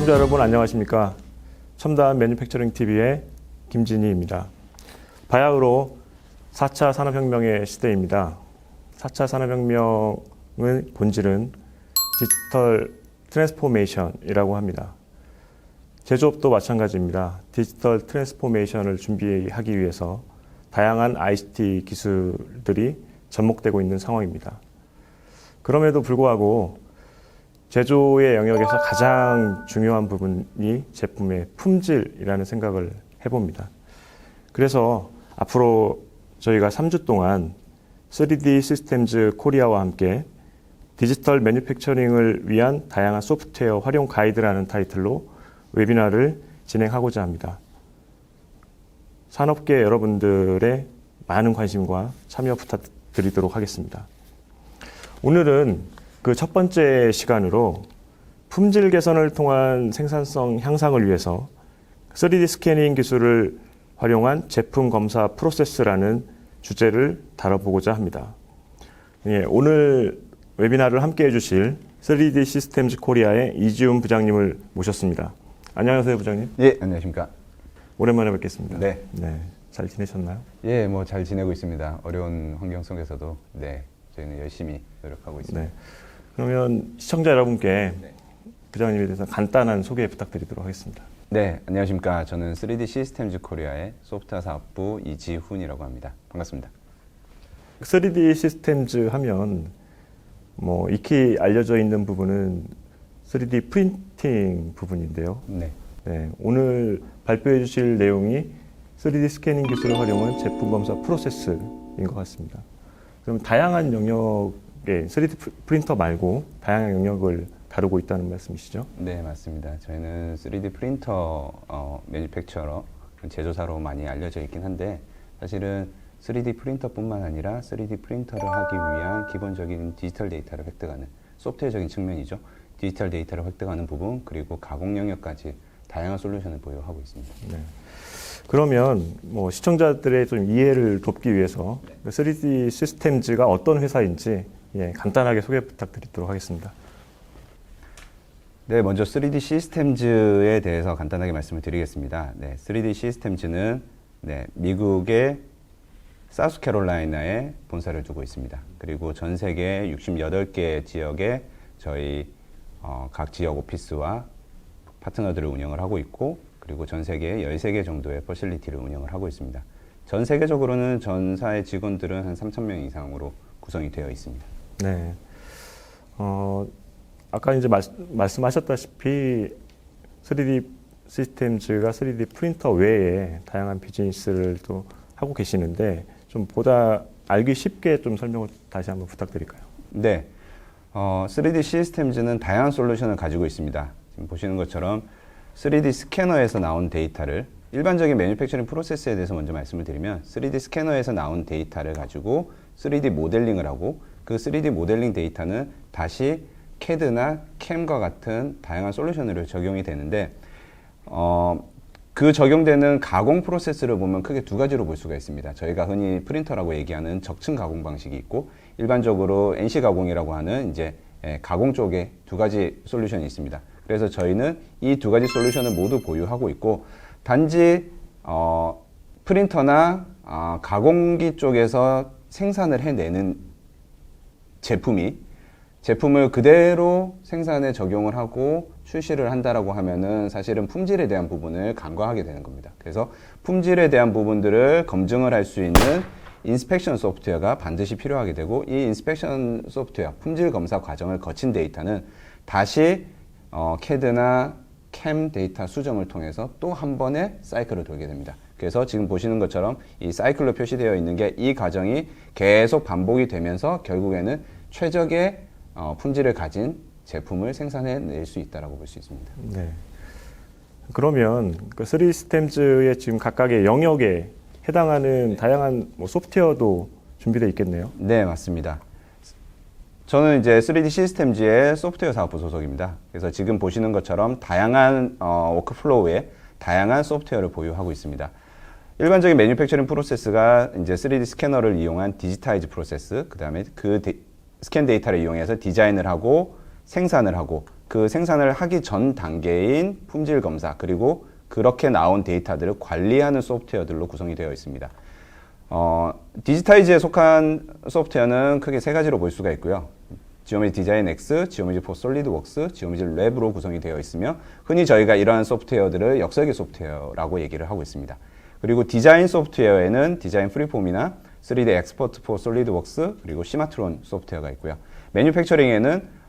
시청자 여러분 안녕하십니까. 첨단 매뉴팩처링 TV의 김진희입니다. 바야흐로 4차 산업혁명의 시대입니다. 4차 산업혁명의 본질은 디지털 트랜스포메이션이라고 합니다. 제조업도 마찬가지입니다. 디지털 트랜스포메이션을 준비하기 위해서 다양한 ICT 기술들이 접목되고 있는 상황입니다. 그럼에도 불구하고 제조의 영역에서 가장 중요한 부분이 제품의 품질이라는 생각을 해봅니다. 그래서 앞으로 저희가 3주 동안 3D 시스템즈 코리아와 함께 디지털 매뉴팩처링을 위한 다양한 소프트웨어 활용 가이드라는 타이틀로 웨비나를 진행하고자 합니다. 산업계 여러분들의 많은 관심과 참여 부탁드리도록 하겠습니다. 오늘은 그 첫 번째 시간으로 품질 개선을 통한 생산성 향상을 위해서 3D 스캐닝 기술을 활용한 제품 검사 프로세스라는 주제를 다뤄보고자 합니다. 예, 오늘 웨비나를 함께 해주실 3D 시스템즈 코리아의 이지훈 부장님을 모셨습니다. 안녕하세요, 부장님. 예, 안녕하십니까. 오랜만에 뵙겠습니다. 네. 잘 지내셨나요? 예, 뭐 잘 지내고 있습니다. 어려운 환경 속에서도 저희는 열심히 노력하고 있습니다. 네. 그러면 시청자 여러분께 부장님에 대해서 간단한 소개 부탁드리도록 하겠습니다. 네, 안녕하십니까. 저는 3D 시스템즈 코리아의 소프트웨어 사업부 이지훈이라고 합니다. 반갑습니다. 3D 시스템즈 하면 뭐 익히 알려져 있는 부분은 3D 프린팅 부분인데요. 네. 오늘 발표해 주실 내용이 3D 스캐닝 기술을 활용한 제품 검사 프로세스인 것 같습니다. 그럼 다양한 영역의 3D 프린터 말고 다양한 영역을 다루고 있다는 말씀이시죠? 네, 맞습니다. 저희는 3D 프린터 매니팩처러 제조사로 많이 알려져 있긴 한데 사실은 3D 프린터뿐만 아니라 3D 프린터를 하기 위한 기본적인 디지털 데이터를 획득하는 소프트웨어적인 측면이죠. 디지털 데이터를 획득하는 부분 그리고 가공 영역까지 다양한 솔루션을 보유하고 있습니다. 네. 그러면 뭐 시청자들의 좀 이해를 돕기 위해서 3D 시스템즈가 어떤 회사인지 간단하게 소개 부탁드리도록 하겠습니다. 네, 먼저 3D 시스템즈에 대해서 간단하게 말씀을 드리겠습니다. 3D 시스템즈는 미국의 사우스캐롤라이나에 본사를 두고 있습니다. 그리고 전 세계 68개 지역에 저희 각 지역 오피스와 파트너들을 운영을 하고 있고 그리고 전 세계 13개 정도의 퍼실리티를 운영을 하고 있습니다. 전 세계적으로는 전사의 직원들은 한 3,000명 이상으로 구성이 되어 있습니다. 네. 아까 이제 말씀하셨다시피 3D 시스템즈가 3D 프린터 외에 다양한 비즈니스를 또 하고 계시는데 좀 보다 알기 쉽게 좀 설명을 다시 한번 부탁드릴까요? 네. 3D 시스템즈는 다양한 솔루션을 가지고 있습니다. 지금 보시는 것처럼 3D 스캐너에서 나온 데이터를 일반적인 매뉴팩처링 프로세스에 대해서 먼저 말씀을 드리면 3D 스캐너에서 나온 데이터를 가지고 3D 모델링을 하고 그 3D 모델링 데이터는 다시 CAD나 CAM과 같은 다양한 솔루션으로 적용이 되는데 그 적용되는 가공 프로세스를 보면 크게 두 가지로 볼 수가 있습니다. 저희가 흔히 프린터라고 얘기하는 적층 가공 방식이 있고 일반적으로 NC 가공이라고 하는 이제 가공 쪽에 두 가지 솔루션이 있습니다. 그래서 저희는 이 두 가지 솔루션을 모두 보유하고 있고 단지 프린터나 가공기 쪽에서 생산을 해내는 제품을 그대로 생산에 적용을 하고 출시를 한다라고 하면은 사실은 품질에 대한 부분을 간과하게 되는 겁니다. 그래서 품질에 대한 부분들을 검증을 할 수 있는 인스펙션 소프트웨어가 반드시 필요하게 되고 이 인스펙션 소프트웨어, 품질 검사 과정을 거친 데이터는 다시 CAD나 CAM 데이터 수정을 통해서 또 한 번의 사이클을 돌게 됩니다. 그래서 지금 보시는 것처럼 이 사이클로 표시되어 있는 게 이 과정이 계속 반복이 되면서 결국에는 최적의 품질을 가진 제품을 생산해낼 수 있다고 볼 수 있습니다. 네. 그러면 그 3D 시스템즈의 지금 각각의 영역에 해당하는 다양한 소프트웨어도 준비되어 있겠네요. 네, 맞습니다. 저는 이제 3D 시스템즈의 소프트웨어 사업부 소속입니다. 그래서 지금 보시는 것처럼 다양한 워크플로우에 다양한 소프트웨어를 보유하고 있습니다. 일반적인 매뉴팩처링 프로세스가 이제 3D 스캐너를 이용한 디지타이즈 프로세스, 그 다음에 그 스캔 데이터를 이용해서 디자인을 하고 생산을 하고 그 생산을 하기 전 단계인 품질 검사 그리고 그렇게 나온 데이터들을 관리하는 소프트웨어들로 구성이 되어 있습니다. 디지타이즈에 속한 소프트웨어는 크게 세 가지로 볼 수가 있고요. 지오메지 디자인 X, 지오메지 포 솔리드웍스, 지오메지 랩으로 구성이 되어 있으며 흔히 저희가 이러한 소프트웨어들을 역설계 소프트웨어라고 얘기를 하고 있습니다. 그리고 디자인 소프트웨어에는 디자인 프리폼이나 3D 엑스포트 포 솔리드웍스 그리고 시마트론 소프트웨어가 있고요. 매뉴팩처링에는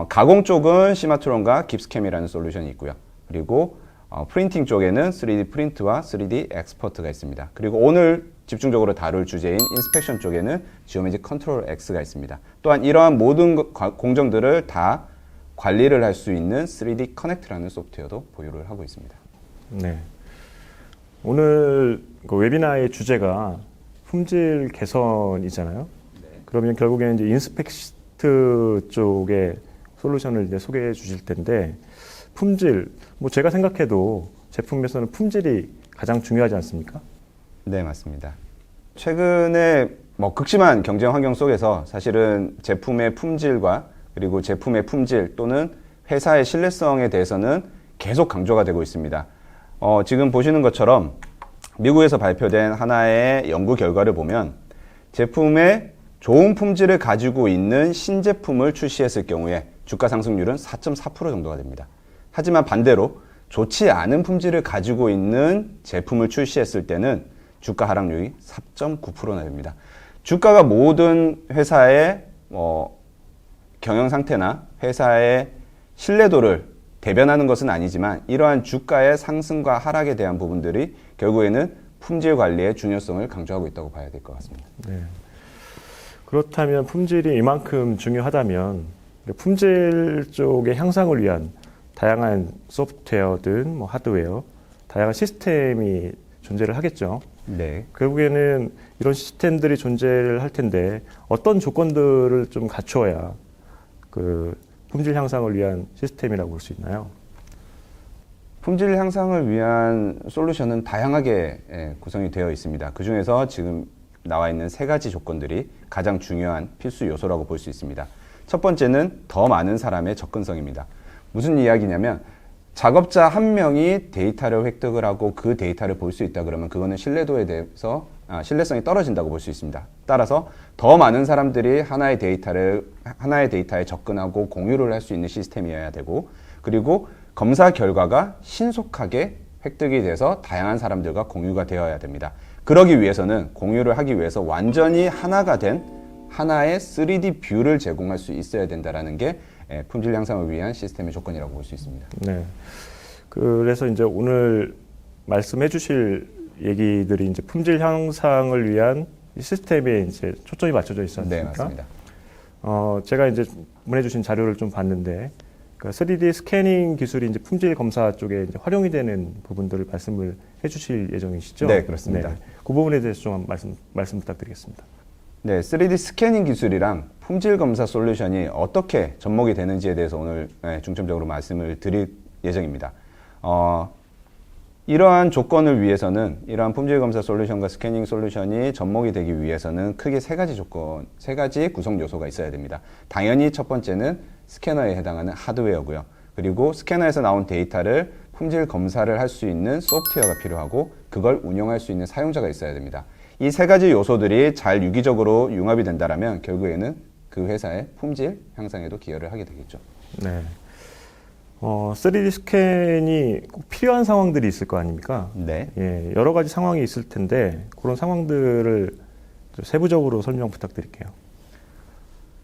가공 쪽은 시마트론과 깁스캠이라는 솔루션이 있고요. 그리고 프린팅 쪽에는 3D 프린트와 3D 엑스포트가 있습니다. 그리고 오늘 집중적으로 다룰 주제인 인스펙션 쪽에는 지오메지 컨트롤 X가 있습니다. 또한 이러한 모든 공정들을 다 관리를 할 수 있는 3D 커넥트라는 소프트웨어도 보유를 하고 있습니다. 네. 오늘 그 웨비나의 주제가 품질 개선이잖아요. 네. 그러면 결국에는 이제 인스펙트 쪽의 솔루션을 이제 소개해 주실 텐데 품질, 뭐 제가 생각해도 제품에서는 품질이 가장 중요하지 않습니까? 네, 맞습니다. 최근에 극심한 경쟁 환경 속에서 사실은 제품의 품질과 그리고 제품의 품질 또는 회사의 신뢰성에 대해서는 계속 강조가 되고 있습니다. 지금 보시는 것처럼 미국에서 발표된 하나의 연구 결과를 보면 제품의 좋은 품질을 가지고 있는 신제품을 출시했을 경우에 주가 상승률은 4.4% 정도가 됩니다. 하지만 반대로 좋지 않은 품질을 가지고 있는 제품을 출시했을 때는 주가 하락률이 4.9%나 됩니다. 주가가 모든 회사의 경영 상태나 회사의 신뢰도를 대변하는 것은 아니지만 이러한 주가의 상승과 하락에 대한 부분들이 결국에는 품질 관리의 중요성을 강조하고 있다고 봐야 될 것 같습니다. 네. 그렇다면 품질이 이만큼 중요하다면 품질 쪽의 향상을 위한 다양한 소프트웨어든 뭐 하드웨어, 다양한 시스템이 존재를 하겠죠. 네. 결국에는 이런 시스템들이 존재를 할 텐데 어떤 조건들을 좀 갖춰야 그 품질 향상을 위한 시스템이라고 볼 수 있나요? 품질 향상을 위한 솔루션은 다양하게 구성이 되어 있습니다. 그 중에서 지금 나와 있는 세 가지 조건들이 가장 중요한 필수 요소라고 볼 수 있습니다. 첫 번째는 더 많은 사람의 접근성입니다. 무슨 이야기냐면 작업자 한 명이 데이터를 획득을 하고 그 데이터를 볼 수 있다 그러면 그거는 신뢰도에 대해서 신뢰성이 떨어진다고 볼 수 있습니다. 따라서 더 많은 사람들이 하나의 데이터에 접근하고 공유를 할 수 있는 시스템이어야 되고 그리고 검사 결과가 신속하게 획득이 돼서 다양한 사람들과 공유가 되어야 됩니다. 그러기 위해서는 공유를 하기 위해서 완전히 하나가 된 하나의 3D 뷰를 제공할 수 있어야 된다는 게 품질 향상을 위한 시스템의 조건이라고 볼 수 있습니다. 네. 그래서 이제 오늘 말씀해 주실 얘기들이 이제 품질 향상을 위한 시스템에 이제 초점이 맞춰져 있지 않습니까? 네, 맞습니다. 제가 이제 보내주신 자료를 좀 봤는데, 그 3D 스캐닝 기술이 이제 품질 검사 쪽에 이제 활용이 되는 부분들을 말씀을 해주실 예정이시죠? 네, 그렇습니다. 네. 그 부분에 대해서 좀 말씀 부탁드리겠습니다. 네, 3D 스캐닝 기술이랑 품질 검사 솔루션이 어떻게 접목이 되는지에 대해서 오늘 중점적으로 말씀을 드릴 예정입니다. 이러한 조건을 위해서는 이러한 품질 검사 솔루션과 스캐닝 솔루션이 접목이 되기 위해서는 크게 세 가지 구성 요소가 있어야 됩니다. 당연히 첫 번째는 스캐너에 해당하는 하드웨어고요. 그리고 스캐너에서 나온 데이터를 품질 검사를 할 수 있는 소프트웨어가 필요하고 그걸 운영할 수 있는 사용자가 있어야 됩니다. 이 세 가지 요소들이 잘 유기적으로 융합이 된다면 결국에는 그 회사의 품질 향상에도 기여를 하게 되겠죠. 네. 3D 스캔이 꼭 필요한 상황들이 있을 거 아닙니까? 네. 예, 여러 가지 상황이 있을 텐데 그런 상황들을 좀 세부적으로 설명 부탁드릴게요.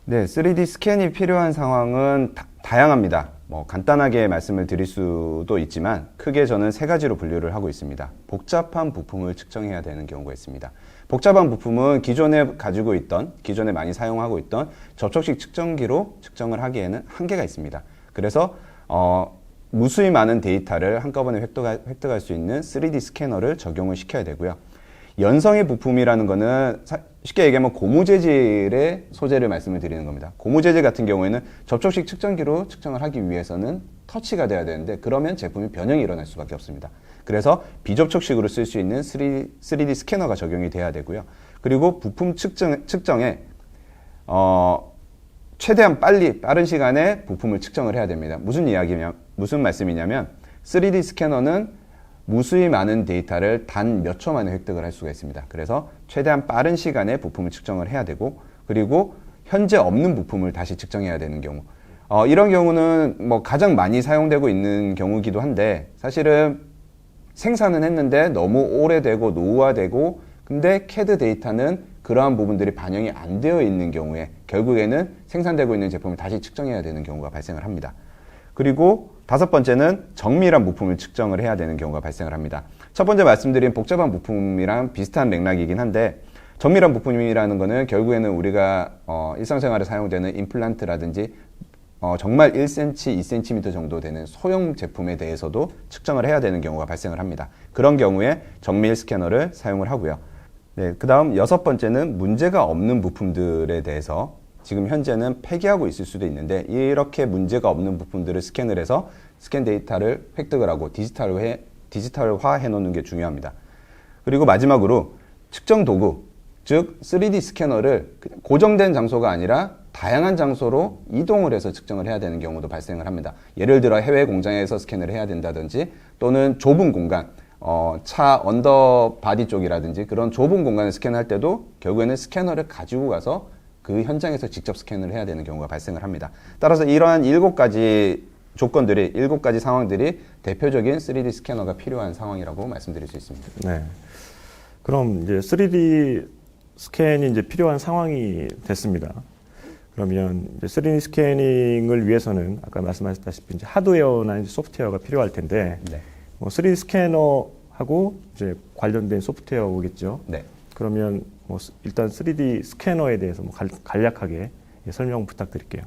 네, 3D 스캔이 필요한 상황은 다양합니다. 간단하게 말씀을 드릴 수도 있지만 크게 저는 세 가지로 분류를 하고 있습니다. 복잡한 부품을 측정해야 되는 경우가 있습니다. 복잡한 부품은 기존에 많이 사용하고 있던 접촉식 측정기로 측정을 하기에는 한계가 있습니다. 그래서 무수히 많은 데이터를 한꺼번에 획득할 수 있는 3D 스캐너를 적용을 시켜야 되고요. 연성의 부품이라는 거는 쉽게 얘기하면 고무재질의 소재를 말씀을 드리는 겁니다. 고무재질 같은 경우에는 접촉식 측정기로 측정을 하기 위해서는 터치가 돼야 되는데 그러면 제품이 변형이 일어날 수밖에 없습니다. 그래서 비접촉식으로 쓸 수 있는 3D 스캐너가 적용이 돼야 되고요. 그리고 부품 측정에 최대한 빠른 시간에 부품을 측정을 해야 됩니다. 무슨 말씀이냐면 3D 스캐너는 무수히 많은 데이터를 단 몇 초 만에 획득을 할 수가 있습니다. 그래서 최대한 빠른 시간에 부품을 측정을 해야 되고, 그리고 현재 없는 부품을 다시 측정해야 되는 경우, 이런 경우는 뭐 가장 많이 사용되고 있는 경우이기도 한데, 사실은 생산은 했는데 너무 오래되고 노후화되고, 근데 CAD 데이터는 그러한 부분들이 반영이 안 되어 있는 경우에 결국에는 생산되고 있는 제품을 다시 측정해야 되는 경우가 발생을 합니다. 그리고 5번째는 정밀한 부품을 측정을 해야 되는 경우가 발생을 합니다. 첫 번째 말씀드린 복잡한 부품이랑 비슷한 맥락이긴 한데, 정밀한 부품이라는 거는 결국에는 우리가 일상생활에 사용되는 임플란트라든지 정말 1cm, 2cm 정도 되는 소형 제품에 대해서도 측정을 해야 되는 경우가 발생을 합니다. 그런 경우에 정밀 스캐너를 사용을 하고요. 네, 그 다음 6번째는 문제가 없는 부품들에 대해서 지금 현재는 폐기하고 있을 수도 있는데, 이렇게 문제가 없는 부품들을 스캔을 해서 스캔 데이터를 획득을 하고 디지털화 해놓는 게 중요합니다. 그리고 마지막으로 측정 도구, 즉 3D 스캐너를 고정된 장소가 아니라 다양한 장소로 이동을 해서 측정을 해야 되는 경우도 발생을 합니다. 예를 들어 해외 공장에서 스캔을 해야 된다든지, 또는 좁은 공간, 차 언더바디 쪽이라든지 그런 좁은 공간을 스캔할 때도 결국에는 스캐너를 가지고 가서 그 현장에서 직접 스캔을 해야 되는 경우가 발생을 합니다. 따라서 이러한 7가지 조건들이, 7가지 상황들이 대표적인 3D 스캐너가 필요한 상황이라고 말씀드릴 수 있습니다. 네. 그럼 이제 3D 스캔이 이제 필요한 상황이 됐습니다. 그러면 이제 3D 스캐닝을 위해서는 아까 말씀하셨다시피 이제 하드웨어나 이제 소프트웨어가 필요할 텐데, 네. 3D 스캐너하고 이제 관련된 소프트웨어겠죠. 네. 그러면 일단 3D 스캐너에 대해서 간략하게 설명 부탁드릴게요.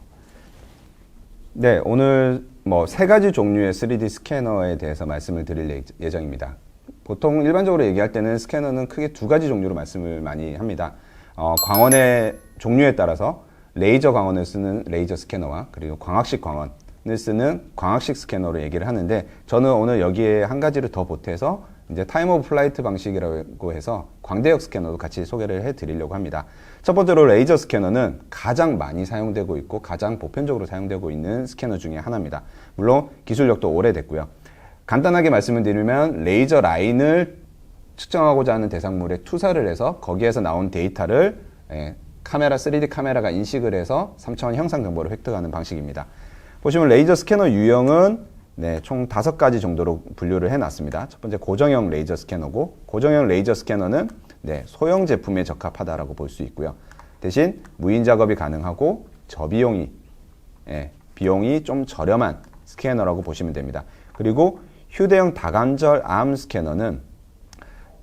네, 오늘 3가지 종류의 3D 스캐너에 대해서 말씀을 드릴 예정입니다. 보통 일반적으로 얘기할 때는 스캐너는 크게 2가지 종류로 말씀을 많이 합니다. 광원의 종류에 따라서 레이저 광원을 쓰는 레이저 스캐너와, 그리고 광학식 광원을 쓰는 광학식 스캐너로 얘기를 하는데, 저는 오늘 여기에 한 가지를 더 보태서 이제 타임 오브 플라이트 방식이라고 해서 광대역 스캐너도 같이 소개를 해드리려고 합니다. 첫 번째로 레이저 스캐너는 가장 많이 사용되고 있고 가장 보편적으로 사용되고 있는 스캐너 중에 하나입니다. 물론 기술력도 오래됐고요. 간단하게 말씀을 드리면 레이저 라인을 측정하고자 하는 대상물에 투사를 해서 거기에서 나온 데이터를 3D 카메라가 인식을 해서 3차원 형상 정보를 획득하는 방식입니다. 보시면 레이저 스캐너 유형은 총 5가지 정도로 분류를 해놨습니다. 첫 번째 고정형 레이저 스캐너고, 고정형 레이저 스캐너는 소형 제품에 적합하다라고 볼 수 있고요. 대신 무인 작업이 가능하고 비용이 좀 저렴한 스캐너라고 보시면 됩니다. 그리고 휴대용 다관절 암 스캐너는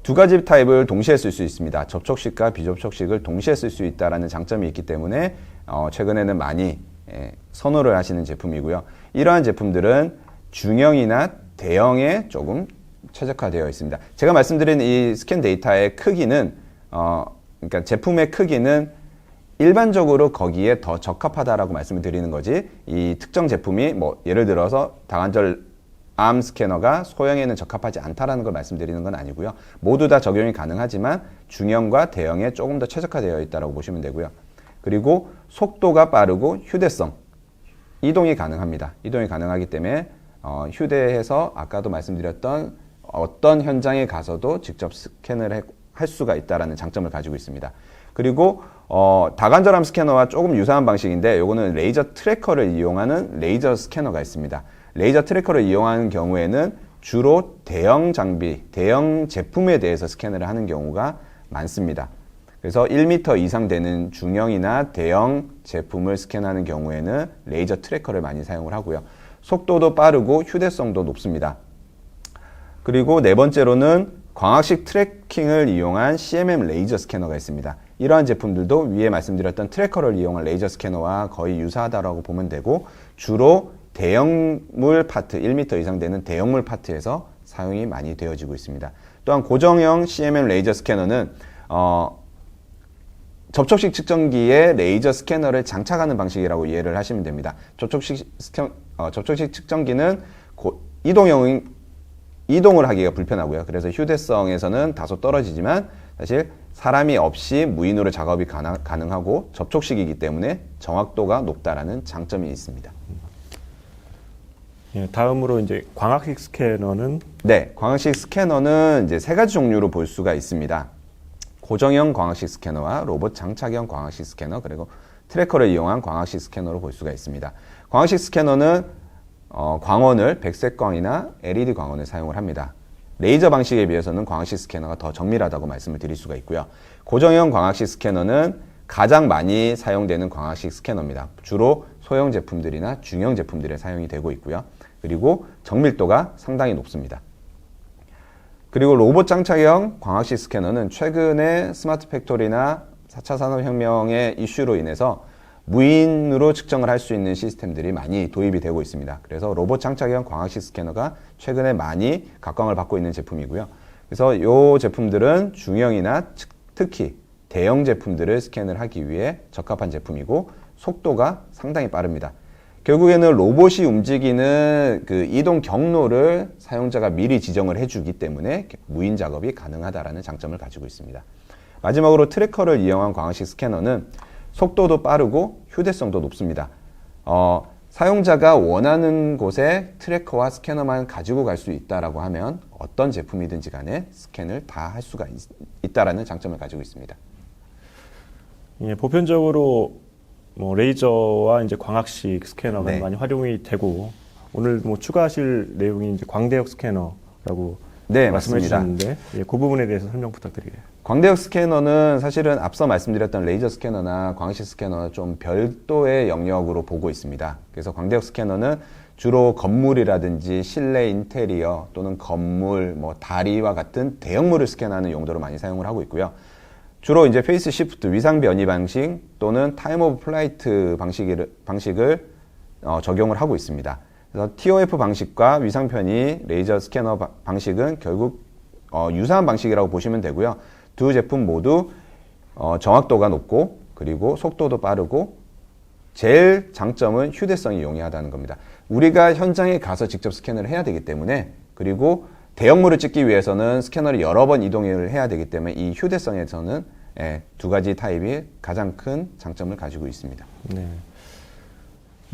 2가지 타입을 동시에 쓸 수 있습니다. 접촉식과 비접촉식을 동시에 쓸 수 있다는 장점이 있기 때문에 최근에는 많이 선호를 하시는 제품이고요. 이러한 제품들은 중형이나 대형에 조금 최적화되어 있습니다. 제가 말씀드린 이 스캔 데이터의 크기는, 그러니까 제품의 크기는 일반적으로 거기에 더 적합하다라고 말씀을 드리는 거지, 이 특정 제품이 예를 들어서 다관절 암 스캐너가 소형에는 적합하지 않다라는 걸 말씀드리는 건 아니고요. 모두 다 적용이 가능하지만 중형과 대형에 조금 더 최적화되어 있다고 보시면 되고요. 그리고 속도가 빠르고 휴대성, 이동이 가능합니다. 이동이 가능하기 때문에 휴대해서 아까도 말씀드렸던 어떤 현장에 가서도 직접 스캔을 할 수가 있다는 장점을 가지고 있습니다. 그리고 다관절암 스캐너와 조금 유사한 방식인데, 이거는 레이저 트래커를 이용하는 레이저 스캐너가 있습니다. 레이저 트래커를 이용하는 경우에는 주로 대형 장비, 대형 제품에 대해서 스캔을 하는 경우가 많습니다. 그래서 1m 이상 되는 중형이나 대형 제품을 스캔하는 경우에는 레이저 트래커를 많이 사용을 하고요. 속도도 빠르고 휴대성도 높습니다. 그리고 4번째로는 광학식 트래킹을 이용한 CMM 레이저 스캐너가 있습니다. 이러한 제품들도 위에 말씀드렸던 트래커를 이용한 레이저 스캐너와 거의 유사하다고 보면 되고, 주로 대형물 파트, 1m 이상 되는 대형물 파트에서 사용이 많이 되어지고 있습니다. 또한 고정형 CMM 레이저 스캐너는 접촉식 측정기에 레이저 스캐너를 장착하는 방식이라고 이해를 하시면 됩니다. 접촉식 측정기는 이동을 하기가 불편하고요. 그래서 휴대성에서는 다소 떨어지지만 사실 사람이 없이 무인으로 작업이 가능하고 접촉식이기 때문에 정확도가 높다라는 장점이 있습니다. 예, 다음으로 이제 광학식 스캐너는 네, 광학식 스캐너는 이제 세 가지 종류로 볼 수가 있습니다. 고정형 광학식 스캐너와 로봇 장착형 광학식 스캐너, 그리고 트래커를 이용한 광학식 스캐너로 볼 수가 있습니다. 광학식 스캐너는 광원을 백색광이나 LED 광원을 사용을 합니다. 레이저 방식에 비해서는 광학식 스캐너가 더 정밀하다고 말씀을 드릴 수가 있고요. 고정형 광학식 스캐너는 가장 많이 사용되는 광학식 스캐너입니다. 주로 소형 제품들이나 중형 제품들에 사용이 되고 있고요. 그리고 정밀도가 상당히 높습니다. 그리고 로봇 장착형 광학식 스캐너는 최근에 스마트 팩토리나 4차 산업혁명의 이슈로 인해서 무인으로 측정을 할 수 있는 시스템들이 많이 도입이 되고 있습니다. 그래서 로봇 장착형 광학식 스캐너가 최근에 많이 각광을 받고 있는 제품이고요. 그래서 이 제품들은 중형이나 특히 대형 제품들을 스캔을 하기 위해 적합한 제품이고 속도가 상당히 빠릅니다. 결국에는 로봇이 움직이는 그 이동 경로를 사용자가 미리 지정을 해주기 때문에 무인 작업이 가능하다는 장점을 가지고 있습니다. 마지막으로 트래커를 이용한 광학식 스캐너는 속도도 빠르고 휴대성도 높습니다. 사용자가 원하는 곳에 트래커와 스캐너만 가지고 갈 수 있다라고 하면 어떤 제품이든지 간에 스캔을 다 할 수가 있다라는 장점을 가지고 있습니다. 예, 보편적으로 뭐 레이저와 이제 광학식 스캐너가 네. 많이 활용이 되고 오늘 뭐 추가하실 내용이 이제 광대역 스캐너라고 네, 말씀해 맞습니다. 주셨는데 예, 그 부분에 대해서 설명 부탁드리게요. 광대역 스캐너는 사실은 앞서 말씀드렸던 레이저 스캐너나 광학식 스캐너는 좀 별도의 영역으로 보고 있습니다. 그래서 광대역 스캐너는 주로 건물이라든지 실내 인테리어 또는 건물, 뭐 다리와 같은 대형물을 스캔하는 용도로 많이 사용을 하고 있고요. 주로 이제 페이스 시프트, 위상 변이 방식 또는 타임 오브 플라이트 방식을 적용을 하고 있습니다. 그래서 TOF 방식과 위상 편의 레이저 스캐너 방식은 결국 유사한 방식이라고 보시면 되고요. 두 제품 모두 정확도가 높고 그리고 속도도 빠르고 제일 장점은 휴대성이 용이하다는 겁니다. 우리가 현장에 가서 직접 스캔을 해야 되기 때문에 그리고 대형물을 찍기 위해서는 스캐너를 여러 번 이동을 해야 되기 때문에 이 휴대성에서는 두 가지 타입이 가장 큰 장점을 가지고 있습니다. 네.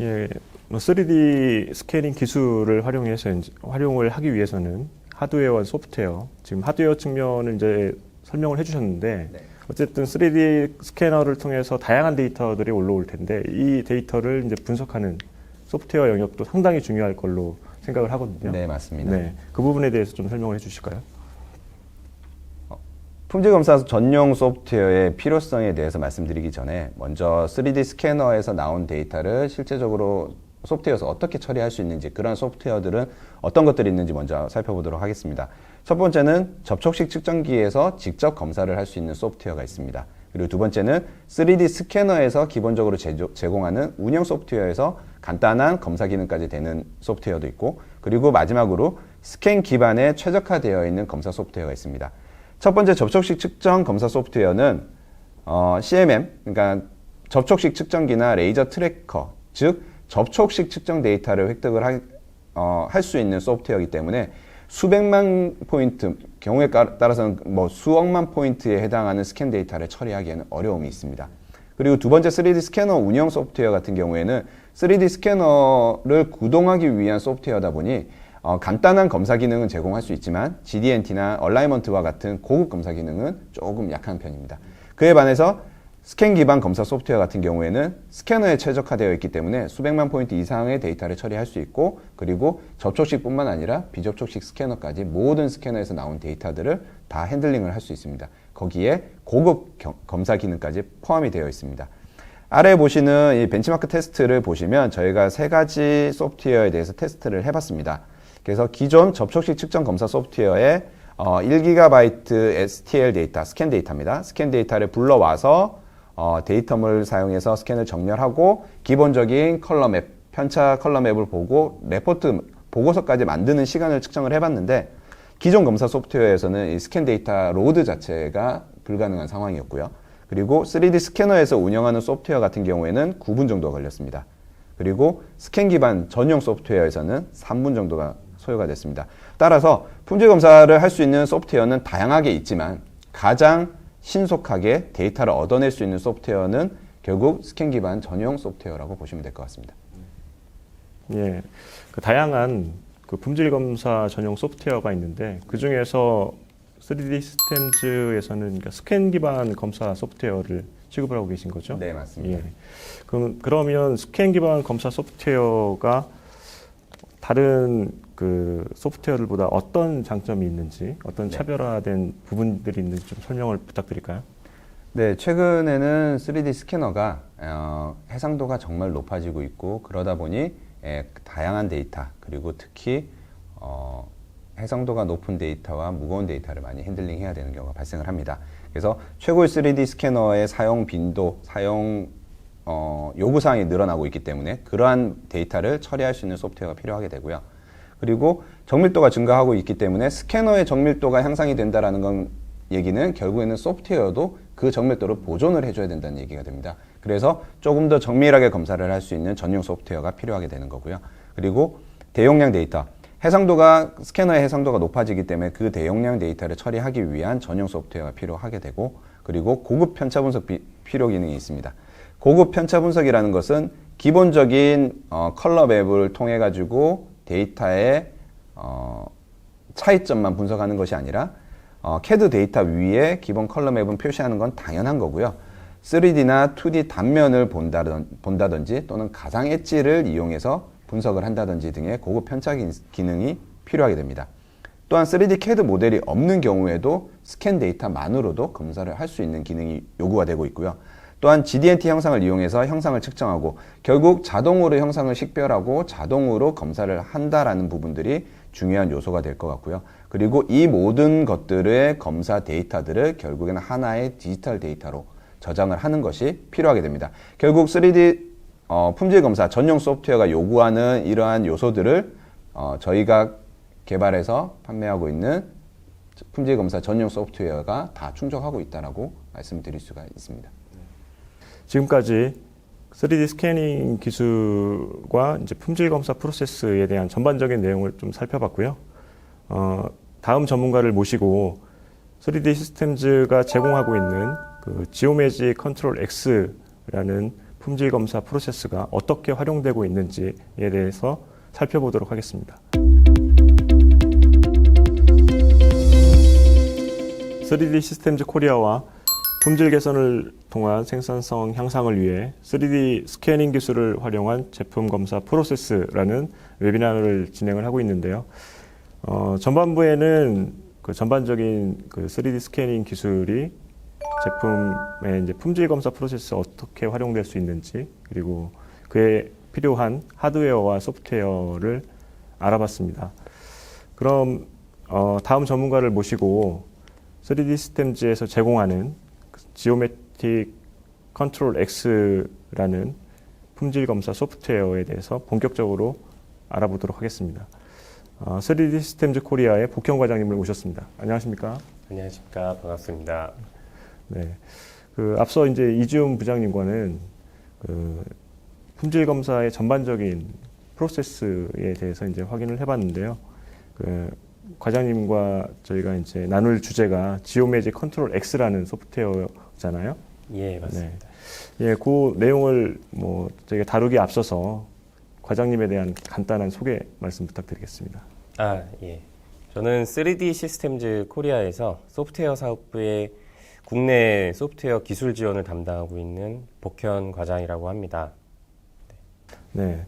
예, 뭐 3D 스캐닝 기술을 활용을 하기 위해서는 하드웨어와 소프트웨어, 지금 하드웨어 측면을 이제 설명을 해주셨는데 네. 어쨌든 3D 스캐너를 통해서 다양한 데이터들이 올라올 텐데 이 데이터를 이제 분석하는 소프트웨어 영역도 상당히 중요할 걸로 생각을 하거든요. 네, 맞습니다. 네, 그 부분에 대해서 좀 설명을 해주실까요? 품질 검사 전용 소프트웨어의 필요성에 대해서 말씀드리기 전에 먼저 3D 스캐너에서 나온 데이터를 실제적으로 소프트웨어에서 어떻게 처리할 수 있는지 그런 소프트웨어들은 어떤 것들이 있는지 먼저 살펴보도록 하겠습니다. 첫 번째는 접촉식 측정기에서 직접 검사를 할 수 있는 소프트웨어가 있습니다. 그리고 두 번째는 3D 스캐너에서 기본적으로 제공하는 운영 소프트웨어에서 간단한 검사 기능까지 되는 소프트웨어도 있고 그리고 마지막으로 스캔 기반에 최적화되어 있는 검사 소프트웨어가 있습니다. 첫 번째 접촉식 측정 검사 소프트웨어는 CMM, 그러니까 접촉식 측정기나 레이저 트래커, 즉 접촉식 측정 데이터를 획득을 할 수 있는 소프트웨어이기 때문에 수백만 포인트, 경우에 따라서는 뭐 수억만 포인트에 해당하는 스캔 데이터를 처리하기에는 어려움이 있습니다. 그리고 두 번째 3D 스캐너 운영 소프트웨어 같은 경우에는 3D 스캐너를 구동하기 위한 소프트웨어다 보니 간단한 검사 기능은 제공할 수 있지만 GD&T나 얼라이먼트와 같은 고급 검사 기능은 조금 약한 편입니다. 그에 반해서 스캔 기반 검사 소프트웨어 같은 경우에는 스캐너에 최적화되어 있기 때문에 수백만 포인트 이상의 데이터를 처리할 수 있고 그리고 접촉식뿐만 아니라 비접촉식 스캐너까지 모든 스캐너에서 나온 데이터들을 다 핸들링을 할 수 있습니다. 거기에 고급 검사 기능까지 포함이 되어 있습니다. 아래 보시는 이 벤치마크 테스트를 보시면 저희가 세 가지 소프트웨어에 대해서 테스트를 해봤습니다. 그래서 기존 접촉식 측정 검사 소프트웨어에 1GB STL 데이터, 스캔 데이터입니다. 스캔 데이터를 불러와서 데이터를 사용해서 스캔을 정렬하고 기본적인 컬러 맵, 편차 컬러 맵을 보고 레포트, 보고서까지 만드는 시간을 측정을 해봤는데 기존 검사 소프트웨어에서는 이 스캔 데이터 로드 자체가 불가능한 상황이었고요. 그리고 3D 스캐너에서 운영하는 소프트웨어 같은 경우에는 9분 정도가 걸렸습니다. 그리고 스캔 기반 전용 소프트웨어에서는 3분 정도가 소요가 됐습니다. 따라서 품질 검사를 할 수 있는 소프트웨어는 다양하게 있지만 가장 신속하게 데이터를 얻어낼 수 있는 소프트웨어는 결국 스캔 기반 전용 소프트웨어라고 보시면 될 것 같습니다. 예, 그 다양한 그 품질 검사 전용 소프트웨어가 있는데 그 중에서 3D 시스템즈에서는 그러니까 스캔 기반 검사 소프트웨어를 취급을 하고 계신 거죠? 네, 맞습니다. 예. 그러면 스캔 기반 검사 소프트웨어가 다른 그 소프트웨어들보다 어떤 장점이 있는지, 어떤 차별화된 부분들이 있는지 좀 설명을 부탁드릴까요? 네, 최근에는 3D 스캐너가 해상도가 정말 높아지고 있고 그러다 보니 다양한 데이터 그리고 특히 해상도가 높은 데이터와 무거운 데이터를 많이 핸들링해야 되는 경우가 발생을 합니다. 그래서 최고의 3D 스캐너의 사용 빈도, 사용 요구사항이 늘어나고 있기 때문에 그러한 데이터를 처리할 수 있는 소프트웨어가 필요하게 되고요. 그리고 정밀도가 증가하고 있기 때문에 스캐너의 정밀도가 향상이 된다는 건 얘기는 결국에는 소프트웨어도 그 정밀도를 보존을 해줘야 된다는 얘기가 됩니다. 그래서 조금 더 정밀하게 검사를 할 수 있는 전용 소프트웨어가 필요하게 되는 거고요. 그리고 대용량 데이터. 스캐너의 해상도가 높아지기 때문에 그 대용량 데이터를 처리하기 위한 전용 소프트웨어가 필요하게 되고 그리고 고급 편차 분석 필요 기능이 있습니다. 고급 편차 분석이라는 것은 기본적인 컬러 맵을 통해 가지고 데이터의 차이점만 분석하는 것이 아니라 CAD 데이터 위에 기본 컬러 맵은 표시하는 건 당연한 거고요. 3D나 2D 단면을 본다든지 또는 가상 엣지를 이용해서 분석을 한다든지 등의 고급 편차 기능이 필요하게 됩니다. 또한 3D CAD 모델이 없는 경우에도 스캔 데이터만으로도 검사를 할 수 있는 기능이 요구가 되고 있고요. 또한 GD&T 형상을 이용해서 형상을 측정하고 결국 자동으로 형상을 식별하고 자동으로 검사를 한다라는 부분들이 중요한 요소가 될 것 같고요. 그리고 이 모든 것들의 검사 데이터들을 결국에는 하나의 디지털 데이터로 저장을 하는 것이 필요하게 됩니다. 결국 3D 품질 검사 전용 소프트웨어가 요구하는 이러한 요소들을 저희가 개발해서 판매하고 있는 품질 검사 전용 소프트웨어가 다 충족하고 있다라고 말씀드릴 수가 있습니다. 지금까지 3D 스캐닝 기술과 이제 품질 검사 프로세스에 대한 전반적인 내용을 좀 살펴봤고요. 다음 전문가를 모시고 3D 시스템즈가 제공하고 있는 그 지오메지 컨트롤 X라는 품질 검사 프로세스가 어떻게 활용되고 있는지에 대해서 살펴보도록 하겠습니다. 3D 시스템즈 코리아와 품질 개선을 통한 생산성 향상을 위해 3D 스캐닝 기술을 활용한 제품 검사 프로세스라는 웨비나를 진행을 하고 있는데요. 전반부에는 그 전반적인 그 3D 스캐닝 기술이 제품의 이제 품질 검사 프로세스 어떻게 활용될 수 있는지 그리고 그에 필요한 하드웨어와 소프트웨어를 알아봤습니다. 그럼 다음 전문가를 모시고 3D 시스템즈에서 제공하는 지오메틱 컨트롤 X라는 품질 검사 소프트웨어에 대해서 본격적으로 알아보도록 하겠습니다. 3D 시스템즈 코리아의 복형 과장님을 모셨습니다. 안녕하십니까? 안녕하십니까. 반갑습니다. 네. 앞서 이제 이지훈 부장님과는 품질 검사의 전반적인 프로세스에 대해서 이제 확인을 해봤는데요. 과장님과 저희가 이제 나눌 주제가 지오메지 컨트롤 X라는 소프트웨어잖아요. 예, 맞습니다. 네. 예, 그 내용을 저희가 다루기 앞서서 과장님에 대한 간단한 소개 말씀 부탁드리겠습니다. 예. 저는 3D 시스템즈 코리아에서 소프트웨어 사업부의 국내 소프트웨어 기술 지원을 담당하고 있는 복현 과장이라고 합니다. 네.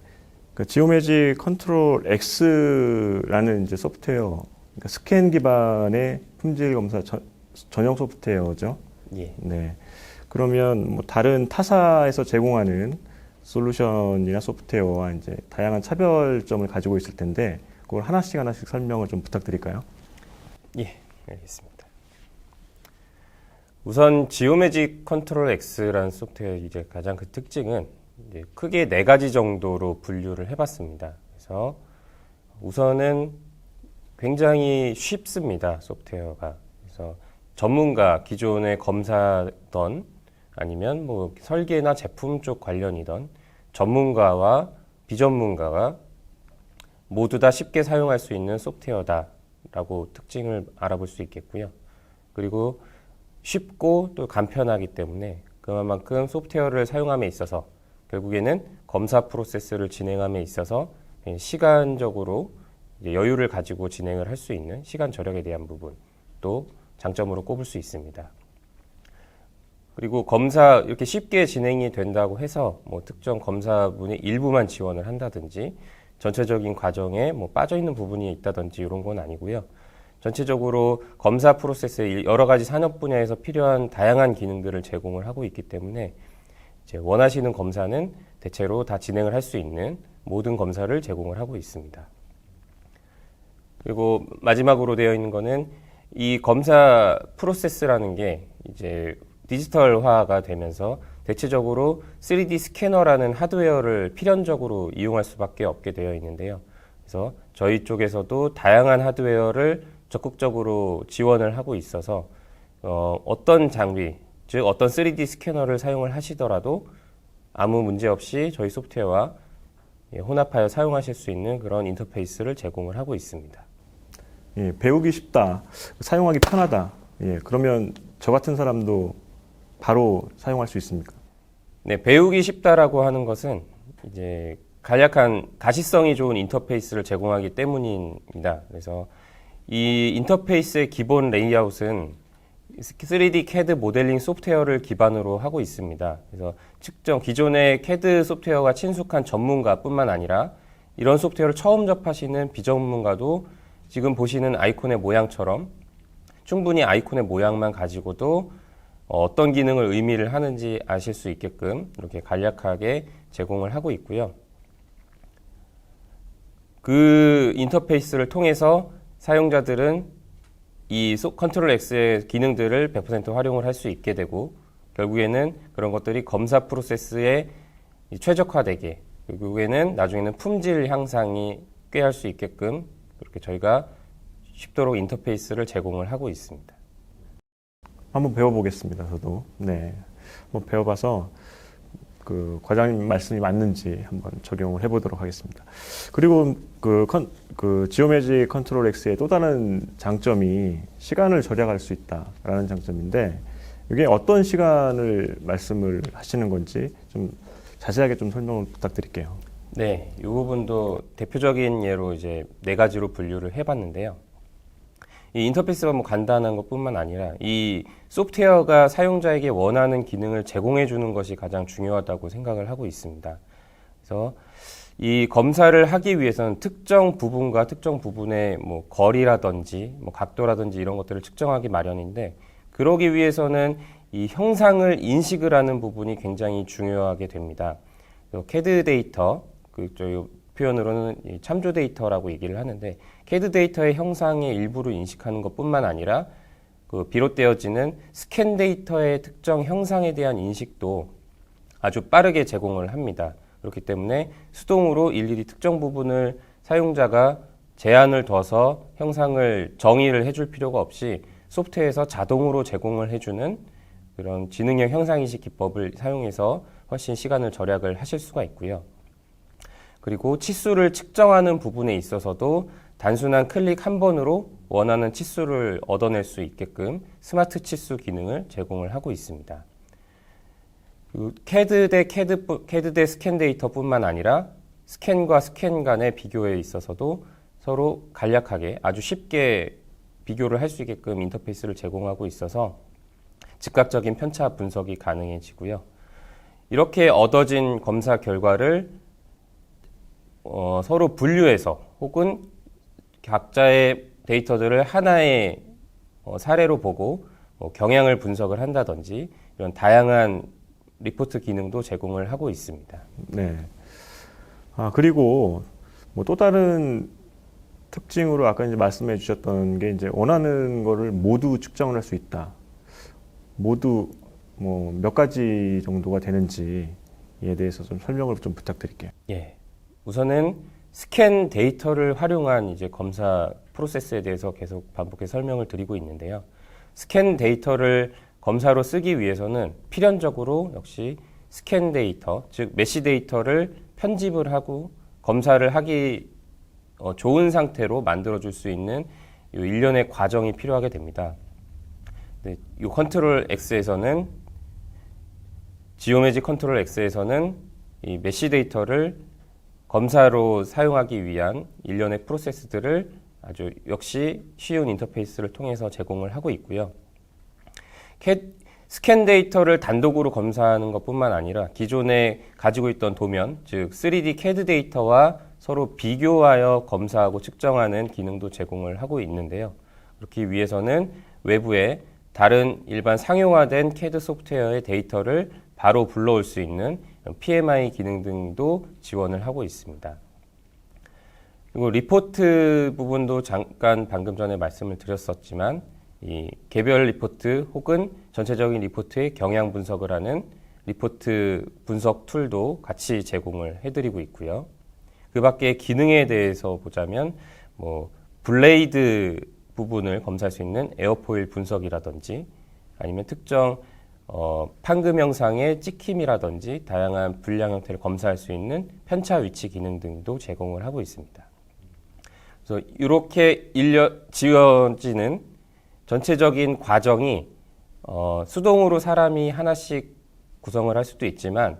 지오메지 컨트롤 X라는 이제 소프트웨어, 그러니까 스캔 기반의 품질 검사 전용 소프트웨어죠. 예. 네. 그러면 다른 타사에서 제공하는 솔루션이나 소프트웨어와 이제 다양한 차별점을 가지고 있을 텐데 그걸 하나씩 설명을 좀 부탁드릴까요? 예, 알겠습니다. 우선 지오메직 컨트롤 X라는 소프트웨어 이제 가장 그 특징은 이제 크게 4가지 정도로 분류를 해봤습니다. 그래서 우선은 굉장히 쉽습니다. 소프트웨어가. 그래서 전문가 기존의 검사던 아니면 설계나 제품 쪽 관련이던 전문가와 비전문가가 모두 다 쉽게 사용할 수 있는 소프트웨어다라고 특징을 알아볼 수 있겠고요. 그리고 쉽고 또 간편하기 때문에 그만큼 소프트웨어를 사용함에 있어서 결국에는 검사 프로세스를 진행함에 있어서 시간적으로 이제 여유를 가지고 진행을 할 수 있는 시간 절약에 대한 부분도 장점으로 꼽을 수 있습니다. 그리고 검사 이렇게 쉽게 진행이 된다고 해서 뭐 특정 검사분의 일부만 지원을 한다든지 전체적인 과정에 뭐 빠져 있는 부분이 있다든지 이런 건 아니고요. 전체적으로 검사 프로세스의 여러 가지 산업 분야에서 필요한 다양한 기능들을 제공을 하고 있기 때문에 이제 원하시는 검사는 대체로 다 진행을 할 수 있는 모든 검사를 제공을 하고 있습니다. 그리고 마지막으로 되어 있는 거는 이 검사 프로세스라는 게 이제 디지털화가 되면서 대체적으로 3D 스캐너라는 하드웨어를 필연적으로 이용할 수밖에 없게 되어 있는데요. 그래서 저희 쪽에서도 다양한 하드웨어를 적극적으로 지원을 하고 있어서 어떤 장비, 즉 어떤 3D 스캐너를 사용을 하시더라도 아무 문제 없이 저희 소프트웨어와 혼합하여 사용하실 수 있는 그런 인터페이스를 제공을 하고 있습니다. 예, 배우기 쉽다, 사용하기 편하다. 예, 그러면 저 같은 사람도 바로 사용할 수 있습니까? 네, 배우기 쉽다라고 하는 것은 이제 간략한 가시성이 좋은 인터페이스를 제공하기 때문입니다. 그래서 이 인터페이스의 기본 레이아웃은 3D CAD 모델링 소프트웨어를 기반으로 하고 있습니다. 그래서 기존의 CAD 소프트웨어가 친숙한 전문가뿐만 아니라 이런 소프트웨어를 처음 접하시는 비전문가도 지금 보시는 아이콘의 모양처럼 충분히 아이콘의 모양만 가지고도 어떤 기능을 의미를 하는지 아실 수 있게끔 이렇게 간략하게 제공을 하고 있고요. 그 인터페이스를 통해서 사용자들은 이 컨트롤 X의 기능들을 100% 활용을 할 수 있게 되고 결국에는 그런 것들이 검사 프로세스에 최적화되게 결국에는 나중에는 품질 향상이 꾀할 수 있게끔 그렇게 저희가 쉽도록 인터페이스를 제공을 하고 있습니다. 한번 배워보겠습니다. 저도. 네, 한번 배워봐서 그 과장님 말씀이 맞는지 한번 적용을 해보도록 하겠습니다. 그리고 그 지오매직 컨트롤 X의 또 다른 장점이 시간을 절약할 수 있다라는 장점인데 이게 어떤 시간을 말씀을 하시는 건지 좀 자세하게 좀 설명을 부탁드릴게요. 네, 이 부분도 대표적인 예로 이제 4가지로 분류를 해봤는데요. 이 인터페이스가 뭐 간단한 것뿐만 아니라 이 소프트웨어가 사용자에게 원하는 기능을 제공해 주는 것이 가장 중요하다고 생각을 하고 있습니다. 그래서 이 검사를 하기 위해서는 특정 부분과 특정 부분의 뭐 거리라든지 뭐 각도라든지 이런 것들을 측정하기 마련인데 그러기 위해서는 이 형상을 인식을 하는 부분이 굉장히 중요하게 됩니다. CAD 데이터, 저희 표현으로는 이 참조 데이터라고 얘기를 하는데 CAD 데이터의 형상의 일부를 인식하는 것뿐만 아니라 비롯되어지는 스캔 데이터의 특정 형상에 대한 인식도 아주 빠르게 제공을 합니다. 그렇기 때문에 수동으로 일일이 특정 부분을 사용자가 제한을 둬서 형상을 정의를 해줄 필요가 없이 소프트웨어에서 자동으로 제공을 해주는 그런 지능형 형상인식 기법을 사용해서 훨씬 시간을 절약을 하실 수가 있고요. 그리고 치수를 측정하는 부분에 있어서도 단순한 클릭 한 번으로 원하는 치수를 얻어낼 수 있게끔 스마트 치수 기능을 제공을 하고 있습니다. CAD 대 스캔 데이터뿐만 아니라 스캔과 스캔 간의 비교에 있어서도 서로 간략하게 아주 쉽게 비교를 할 수 있게끔 인터페이스를 제공하고 있어서 즉각적인 편차 분석이 가능해지고요. 이렇게 얻어진 검사 결과를 서로 분류해서 혹은 각자의 데이터들을 하나의 사례로 보고 경향을 분석을 한다든지 이런 다양한 리포트 기능도 제공을 하고 있습니다. 네. 그리고 뭐 또 다른 특징으로 아까 이제 말씀해 주셨던 게 이제 원하는 거를 모두 측정을 할 수 있다. 모두 뭐 몇 가지 정도가 되는지에 대해서 좀 설명을 좀 부탁드릴게요. 예. 우선은 스캔 데이터를 활용한 이제 검사 프로세스에 대해서 계속 반복해서 설명을 드리고 있는데요. 스캔 데이터를 검사로 쓰기 위해서는 필연적으로 역시 스캔 데이터, 즉 메시 데이터를 편집을 하고 검사를 하기 좋은 상태로 만들어줄 수 있는 이 일련의 과정이 필요하게 됩니다. 네, 이 컨트롤 X에서는 지오매직 컨트롤 X에서는 이 메시 데이터를 검사로 사용하기 위한 일련의 프로세스들을 아주 역시 쉬운 인터페이스를 통해서 제공을 하고 있고요. 스캔 데이터를 단독으로 검사하는 것뿐만 아니라 기존에 가지고 있던 도면, 즉 3D CAD 데이터와 서로 비교하여 검사하고 측정하는 기능도 제공을 하고 있는데요. 그렇기 위해서는 외부에 다른 일반 상용화된 CAD 소프트웨어의 데이터를 바로 불러올 수 있는 PMI 기능 등도 지원을 하고 있습니다. 그리고 리포트 부분도 잠깐 방금 전에 말씀을 드렸었지만 이 개별 리포트 혹은 전체적인 리포트의 경향 분석을 하는 리포트 분석 툴도 같이 제공을 해드리고 있고요. 그 밖에 기능에 대해서 보자면 블레이드 부분을 검사할 수 있는 에어포일 분석이라든지 아니면 특정 판금 형상의 찍힘이라든지 다양한 불량 형태를 검사할 수 있는 편차 위치 기능 등도 제공을 하고 있습니다. 그래서 이렇게 지어지는 전체적인 과정이 수동으로 사람이 하나씩 구성을 할 수도 있지만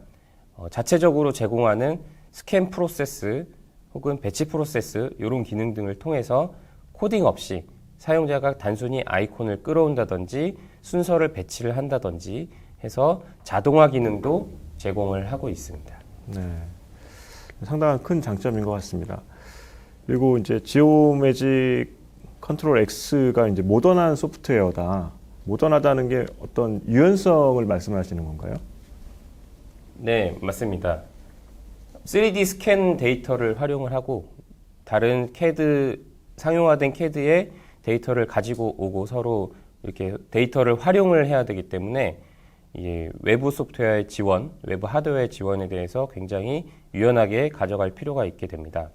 자체적으로 제공하는 스캔 프로세스 혹은 배치 프로세스 이런 기능 등을 통해서 코딩 없이 사용자가 단순히 아이콘을 끌어온다든지 순서를 배치를 한다든지 해서 자동화 기능도 제공을 하고 있습니다. 네, 상당한 큰 장점인 것 같습니다. 그리고 이제 지오매직 컨트롤 X가 이제 모던한 소프트웨어다. 모던하다는 게 어떤 유연성을 말씀하시는 건가요? 네, 맞습니다. 3D 스캔 데이터를 활용을 하고 다른 CAD, 상용화된 CAD의 데이터를 가지고 오고 서로 이렇게 데이터를 활용을 해야 되기 때문에 이제 외부 소프트웨어의 지원, 외부 하드웨어의 지원에 대해서 굉장히 유연하게 가져갈 필요가 있게 됩니다.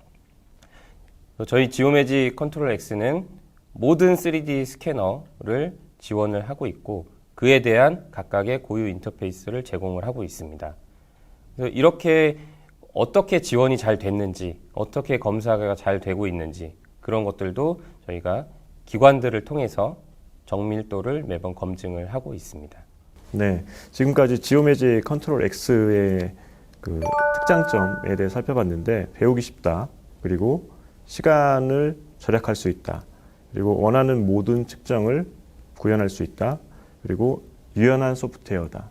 저희 지오매직 컨트롤 X는 모든 3D 스캐너를 지원을 하고 있고 그에 대한 각각의 고유 인터페이스를 제공을 하고 있습니다. 그래서 이렇게 어떻게 지원이 잘 됐는지, 어떻게 검사가 잘 되고 있는지 그런 것들도 저희가 기관들을 통해서 정밀도를 매번 검증을 하고 있습니다. 네, 지금까지 지오매직 컨트롤 X의 그 특장점에 대해 살펴봤는데 배우기 쉽다, 그리고 시간을 절약할 수 있다, 그리고 원하는 모든 측정을 구현할 수 있다, 그리고 유연한 소프트웨어다.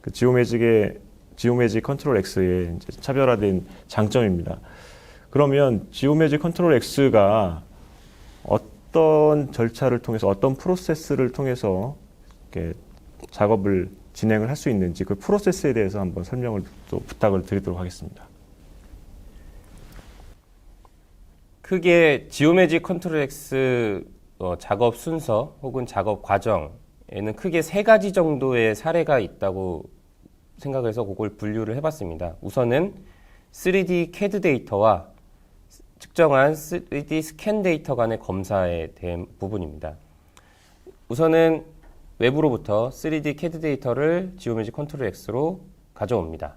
그 지오매직 컨트롤 X의 이제 차별화된 장점입니다. 그러면 지오매직 컨트롤 X가 어떤 절차를 통해서 어떤 프로세스를 통해서 이렇게 작업을 진행을 할 수 있는지 그 프로세스에 대해서 한번 설명을 또 부탁을 드리도록 하겠습니다. 크게 지오매직 컨트롤 X 작업 순서 혹은 작업 과정에는 크게 3가지 정도의 사례가 있다고 생각해서 그걸 분류를 해봤습니다. 우선은 3D CAD 데이터와 측정한 3D 스캔 데이터 간의 검사에 대한 부분입니다. 우선은 외부로부터 3D CAD 데이터를 지오매직 컨트롤 X로 가져옵니다.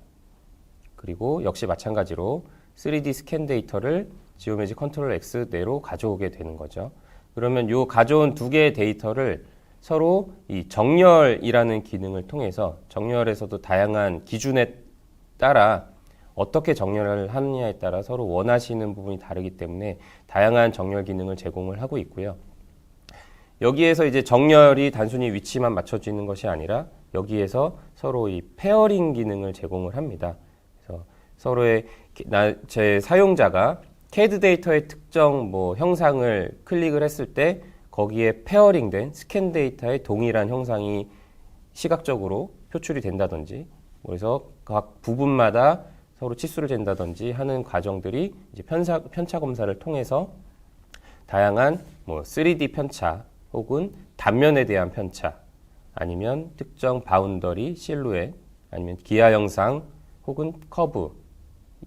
그리고 역시 마찬가지로 3D 스캔 데이터를 지오매직 컨트롤 X 내로 가져오게 되는 거죠. 그러면 이 가져온 2개의 데이터를 서로 이 정렬이라는 기능을 통해서 정렬에서도 다양한 기준에 따라 어떻게 정렬을 하느냐에 따라 서로 원하시는 부분이 다르기 때문에 다양한 정렬 기능을 제공을 하고 있고요. 여기에서 이제 정렬이 단순히 위치만 맞춰지는 것이 아니라 여기에서 서로 이 페어링 기능을 제공을 합니다. 그래서 서로의 제 사용자가 CAD 데이터의 특정 형상을 클릭을 했을 때 거기에 페어링된 스캔 데이터의 동일한 형상이 시각적으로 표출이 된다든지 그래서 각 부분마다 서로 치수를 잰다든지 하는 과정들이 이제 편차 검사를 통해서 다양한 3D 편차 혹은 단면에 대한 편차 아니면 특정 바운더리, 실루엣 아니면 기하 형상 혹은 커브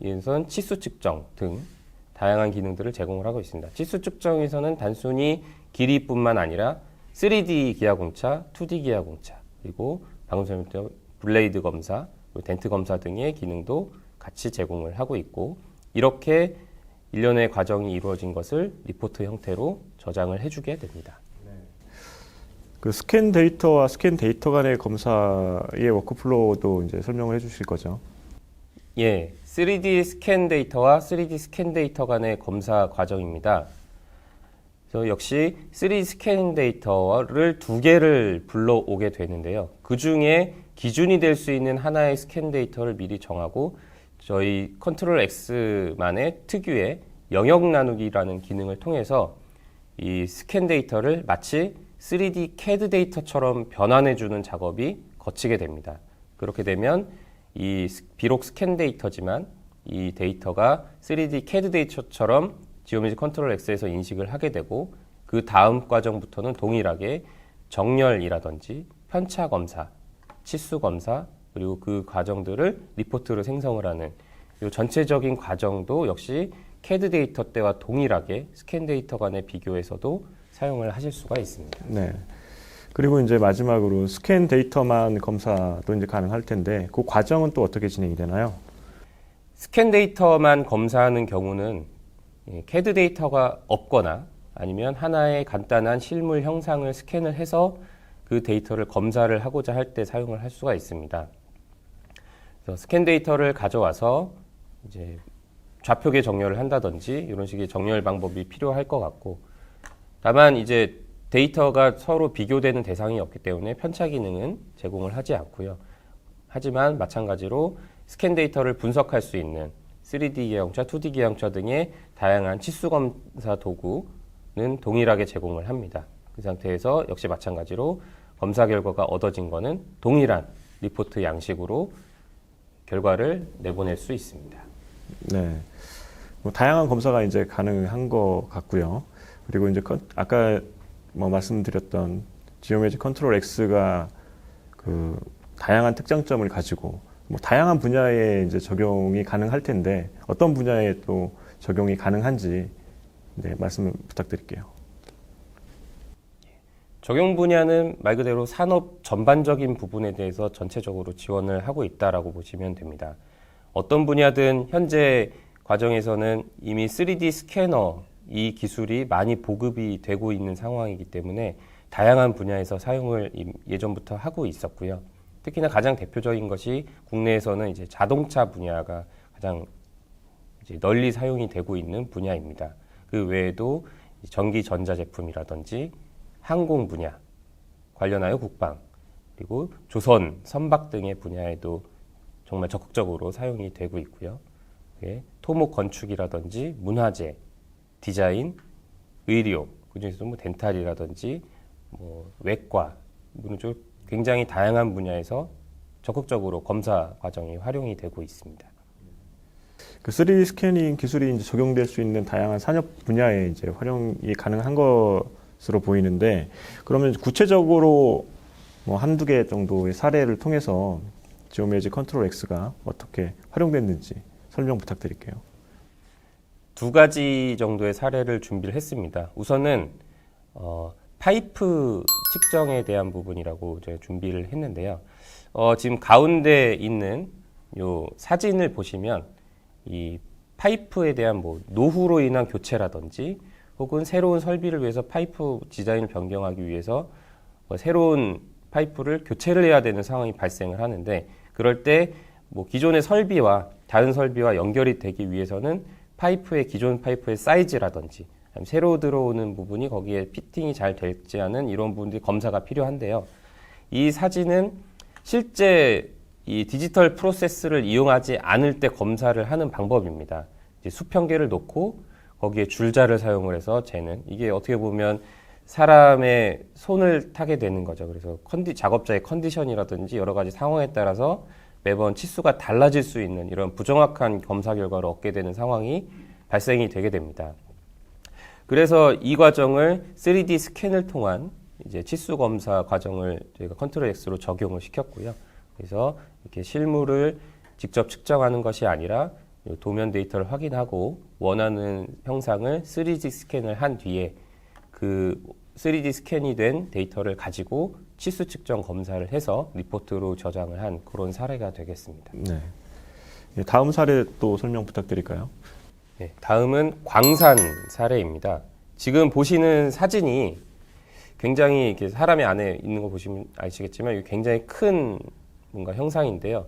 이에선 치수 측정 등 다양한 기능들을 제공을 하고 있습니다. 치수 측정에서는 단순히 길이뿐만 아니라 3D 기하 공차, 2D 기하 공차 그리고 방금 설명드린 블레이드 검사, 덴트 검사 등의 기능도 같이 제공을 하고 있고 이렇게 일련의 과정이 이루어진 것을 리포트 형태로 저장을 해주게 됩니다. 그 스캔 데이터와 스캔 데이터 간의 검사의 워크플로우도 이제 설명을 해주실 거죠. 예, 3D 스캔 데이터와 3D 스캔 데이터 간의 검사 과정입니다. 그래서 역시 3D 스캔 데이터를 두 개를 불러오게 되는데요. 그 중에 기준이 될 수 있는 하나의 스캔 데이터를 미리 정하고 저희 컨트롤 X만의 특유의 영역 나누기라는 기능을 통해서 이 스캔 데이터를 마치 3D CAD 데이터처럼 변환해주는 작업이 거치게 됩니다. 그렇게 되면 비록 스캔 데이터지만 이 데이터가 3D CAD 데이터처럼 지오메트리 컨트롤 X에서 인식을 하게 되고 그 다음 과정부터는 동일하게 정렬이라든지 편차 검사, 치수 검사 그리고 그 과정들을 리포트로 생성을 하는 이 전체적인 과정도 역시 CAD 데이터 때와 동일하게 스캔 데이터 간의 비교에서도 사용을 하실 수가 있습니다. 네. 그리고 이제 마지막으로 스캔 데이터만 검사도 이제 가능할 텐데 그 과정은 또 어떻게 진행이 되나요? 스캔 데이터만 검사하는 경우는 CAD 데이터가 없거나 아니면 하나의 간단한 실물 형상을 스캔을 해서 그 데이터를 검사를 하고자 할 때 사용을 할 수가 있습니다. 그래서 스캔 데이터를 가져와서 이제 좌표계 정렬을 한다든지 이런 식의 정렬 방법이 필요할 것 같고 다만 이제 데이터가 서로 비교되는 대상이 없기 때문에 편차 기능은 제공을 하지 않고요. 하지만 마찬가지로 스캔 데이터를 분석할 수 있는 3D 기하용차, 2D 기하용차 등의 다양한 치수 검사 도구는 동일하게 제공을 합니다. 그 상태에서 역시 마찬가지로 검사 결과가 얻어진 거는 동일한 리포트 양식으로 결과를 내보낼 수 있습니다. 네. 뭐 다양한 검사가 이제 가능한 것 같고요. 그리고 이제 아까 뭐 말씀드렸던 지오메트리 컨트롤 X가 그 다양한 특장점을 가지고 뭐 다양한 분야에 이제 적용이 가능할 텐데 어떤 분야에 또 적용이 가능한지 네, 말씀 부탁드릴게요. 적용 분야는 말 그대로 산업 전반적인 부분에 대해서 전체적으로 지원을 하고 있다라고 보시면 됩니다. 어떤 분야든 현재 과정에서는 이미 3D 스캐너 이 기술이 많이 보급이 되고 있는 상황이기 때문에 다양한 분야에서 사용을 예전부터 하고 있었고요. 특히나 가장 대표적인 것이 국내에서는 이제 자동차 분야가 가장 이제 널리 사용이 되고 있는 분야입니다. 그 외에도 전기 전자 제품이라든지 항공 분야, 관련하여 국방, 그리고 조선, 선박 등의 분야에도 정말 적극적으로 사용이 되고 있고요. 토목 건축이라든지 문화재, 디자인, 의료, 그중에서도 뭐 덴탈이라든지 뭐 외과, 굉장히 다양한 분야에서 적극적으로 검사 과정이 활용이 되고 있습니다. 그 3D 스캐닝 기술이 이제 적용될 수 있는 다양한 산업 분야에 이제 활용이 가능한 것으로 보이는데 그러면 구체적으로 뭐 한두 개 정도의 사례를 통해서 지오메트리 컨트롤 X가 어떻게 활용됐는지 설명 부탁드릴게요. 두 가지 정도의 사례를 준비를 했습니다. 우선은 파이프 측정에 대한 부분이라고 제가 준비를 했는데요. 지금 가운데 있는 요 사진을 보시면 이 파이프에 대한 뭐 노후로 인한 교체라든지 혹은 새로운 설비를 위해서 파이프 디자인을 변경하기 위해서 새로운 파이프를 교체를 해야 되는 상황이 발생을 하는데 그럴 때 뭐 기존의 설비와 다른 설비와 연결이 되기 위해서는 기존 파이프의 사이즈라든지 새로 들어오는 부분이 거기에 피팅이 잘 되지 않은 이런 부분들이 검사가 필요한데요. 이 사진은 실제 이 디지털 프로세스를 이용하지 않을 때 검사를 하는 방법입니다. 이제 수평계를 놓고 거기에 줄자를 사용을 해서 재는 이게 어떻게 보면 사람의 손을 타게 되는 거죠. 그래서 작업자의 컨디션이라든지 여러 가지 상황에 따라서 매번 치수가 달라질 수 있는 이런 부정확한 검사 결과를 얻게 되는 상황이 발생이 되게 됩니다. 그래서 이 과정을 3D 스캔을 통한 이제 치수 검사 과정을 저희가 컨트롤 X로 적용을 시켰고요. 그래서 이렇게 실물을 직접 측정하는 것이 아니라 도면 데이터를 확인하고 원하는 형상을 3D 스캔을 한 뒤에 그 3D 스캔이 된 데이터를 가지고 치수 측정 검사를 해서 리포트로 저장을 한 그런 사례가 되겠습니다. 네. 다음 사례 또 설명 부탁드릴까요? 네, 다음은 광산 사례입니다. 지금 보시는 사진이 굉장히 이렇게 사람의 안에 있는 거 보시면 아시겠지만 이게 굉장히 큰 뭔가 형상인데요.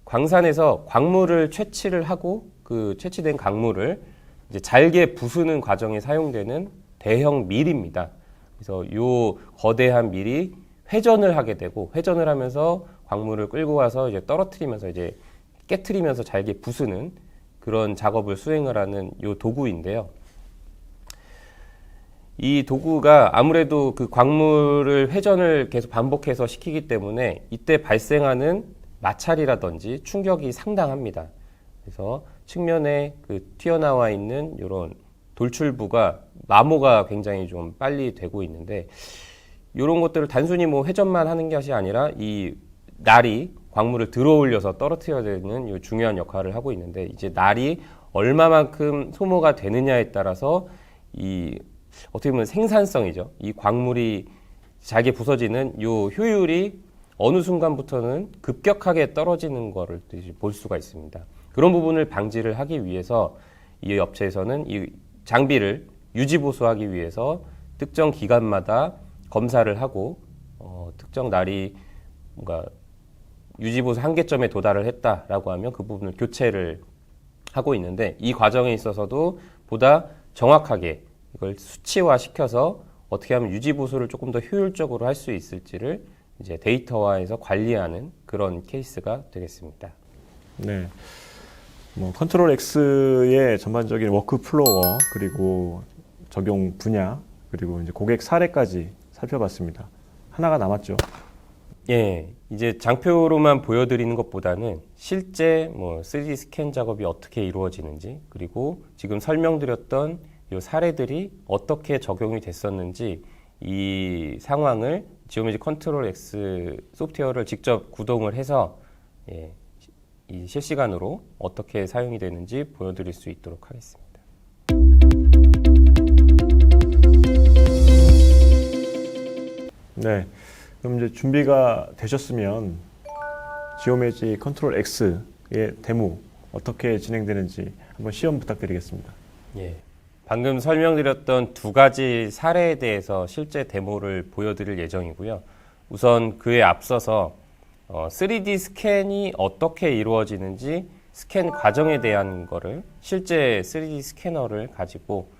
광산에서 광물을 채취를 하고 그 채취된 광물을 이제 잘게 부수는 과정에 사용되는 대형 밀입니다. 그래서 요 거대한 밀이 회전을 하게 되고 회전을 하면서 광물을 끌고 와서 이제 떨어뜨리면서 이제 깨트리면서 잘게 부수는 그런 작업을 수행을 하는 요 도구인데요. 이 도구가 아무래도 그 광물을 회전을 계속 반복해서 시키기 때문에 이때 발생하는 마찰이라든지 충격이 상당합니다. 그래서 측면에 그 튀어나와 있는 이런 돌출부가 마모가 굉장히 좀 빨리 되고 있는데 이런 것들을 단순히 뭐 회전만 하는 것이 아니라 이 날이 광물을 들어올려서 떨어뜨려야 되는 이 중요한 역할을 하고 있는데 이제 날이 얼마만큼 소모가 되느냐에 따라서 이 어떻게 보면 생산성이죠. 이 광물이 잘게 부서지는 이 효율이 어느 순간부터는 급격하게 떨어지는 거를 볼 수가 있습니다. 그런 부분을 방지를 하기 위해서 이 업체에서는 이 장비를 유지보수하기 위해서 특정 기간마다 검사를 하고 특정 날이 뭔가 유지보수 한계점에 도달을 했다라고 하면 그 부분을 교체를 하고 있는데 이 과정에 있어서도 보다 정확하게 이걸 수치화시켜서 어떻게 하면 유지보수를 조금 더 효율적으로 할 수 있을지를 이제 데이터화해서 관리하는 그런 케이스가 되겠습니다. 네. 뭐 컨트롤 X의 전반적인 워크플로어 그리고 적용 분야 그리고 이제 고객 사례까지 살펴봤습니다. 하나가 남았죠. 예, 이제 장표로만 보여드리는 것보다는 실제 뭐 3D 스캔 작업이 어떻게 이루어지는지 그리고 지금 설명드렸던 이 사례들이 어떻게 적용이 됐었는지 이 상황을 지오메지 컨트롤 X 소프트웨어를 직접 구동을 해서 이 실시간으로 어떻게 사용이 되는지 보여드릴 수 있도록 하겠습니다. 네. 그럼 이제 준비가 되셨으면 지오메지 컨트롤 X의 데모 어떻게 진행되는지 한번 시험 부탁드리겠습니다. 예. 방금 설명드렸던 두 가지 사례에 대해서 실제 데모를 보여드릴 예정이고요. 우선 그에 앞서서 3D 스캔이 어떻게 이루어지는지 스캔 과정에 대한 거를 실제 3D 스캐너를 가지고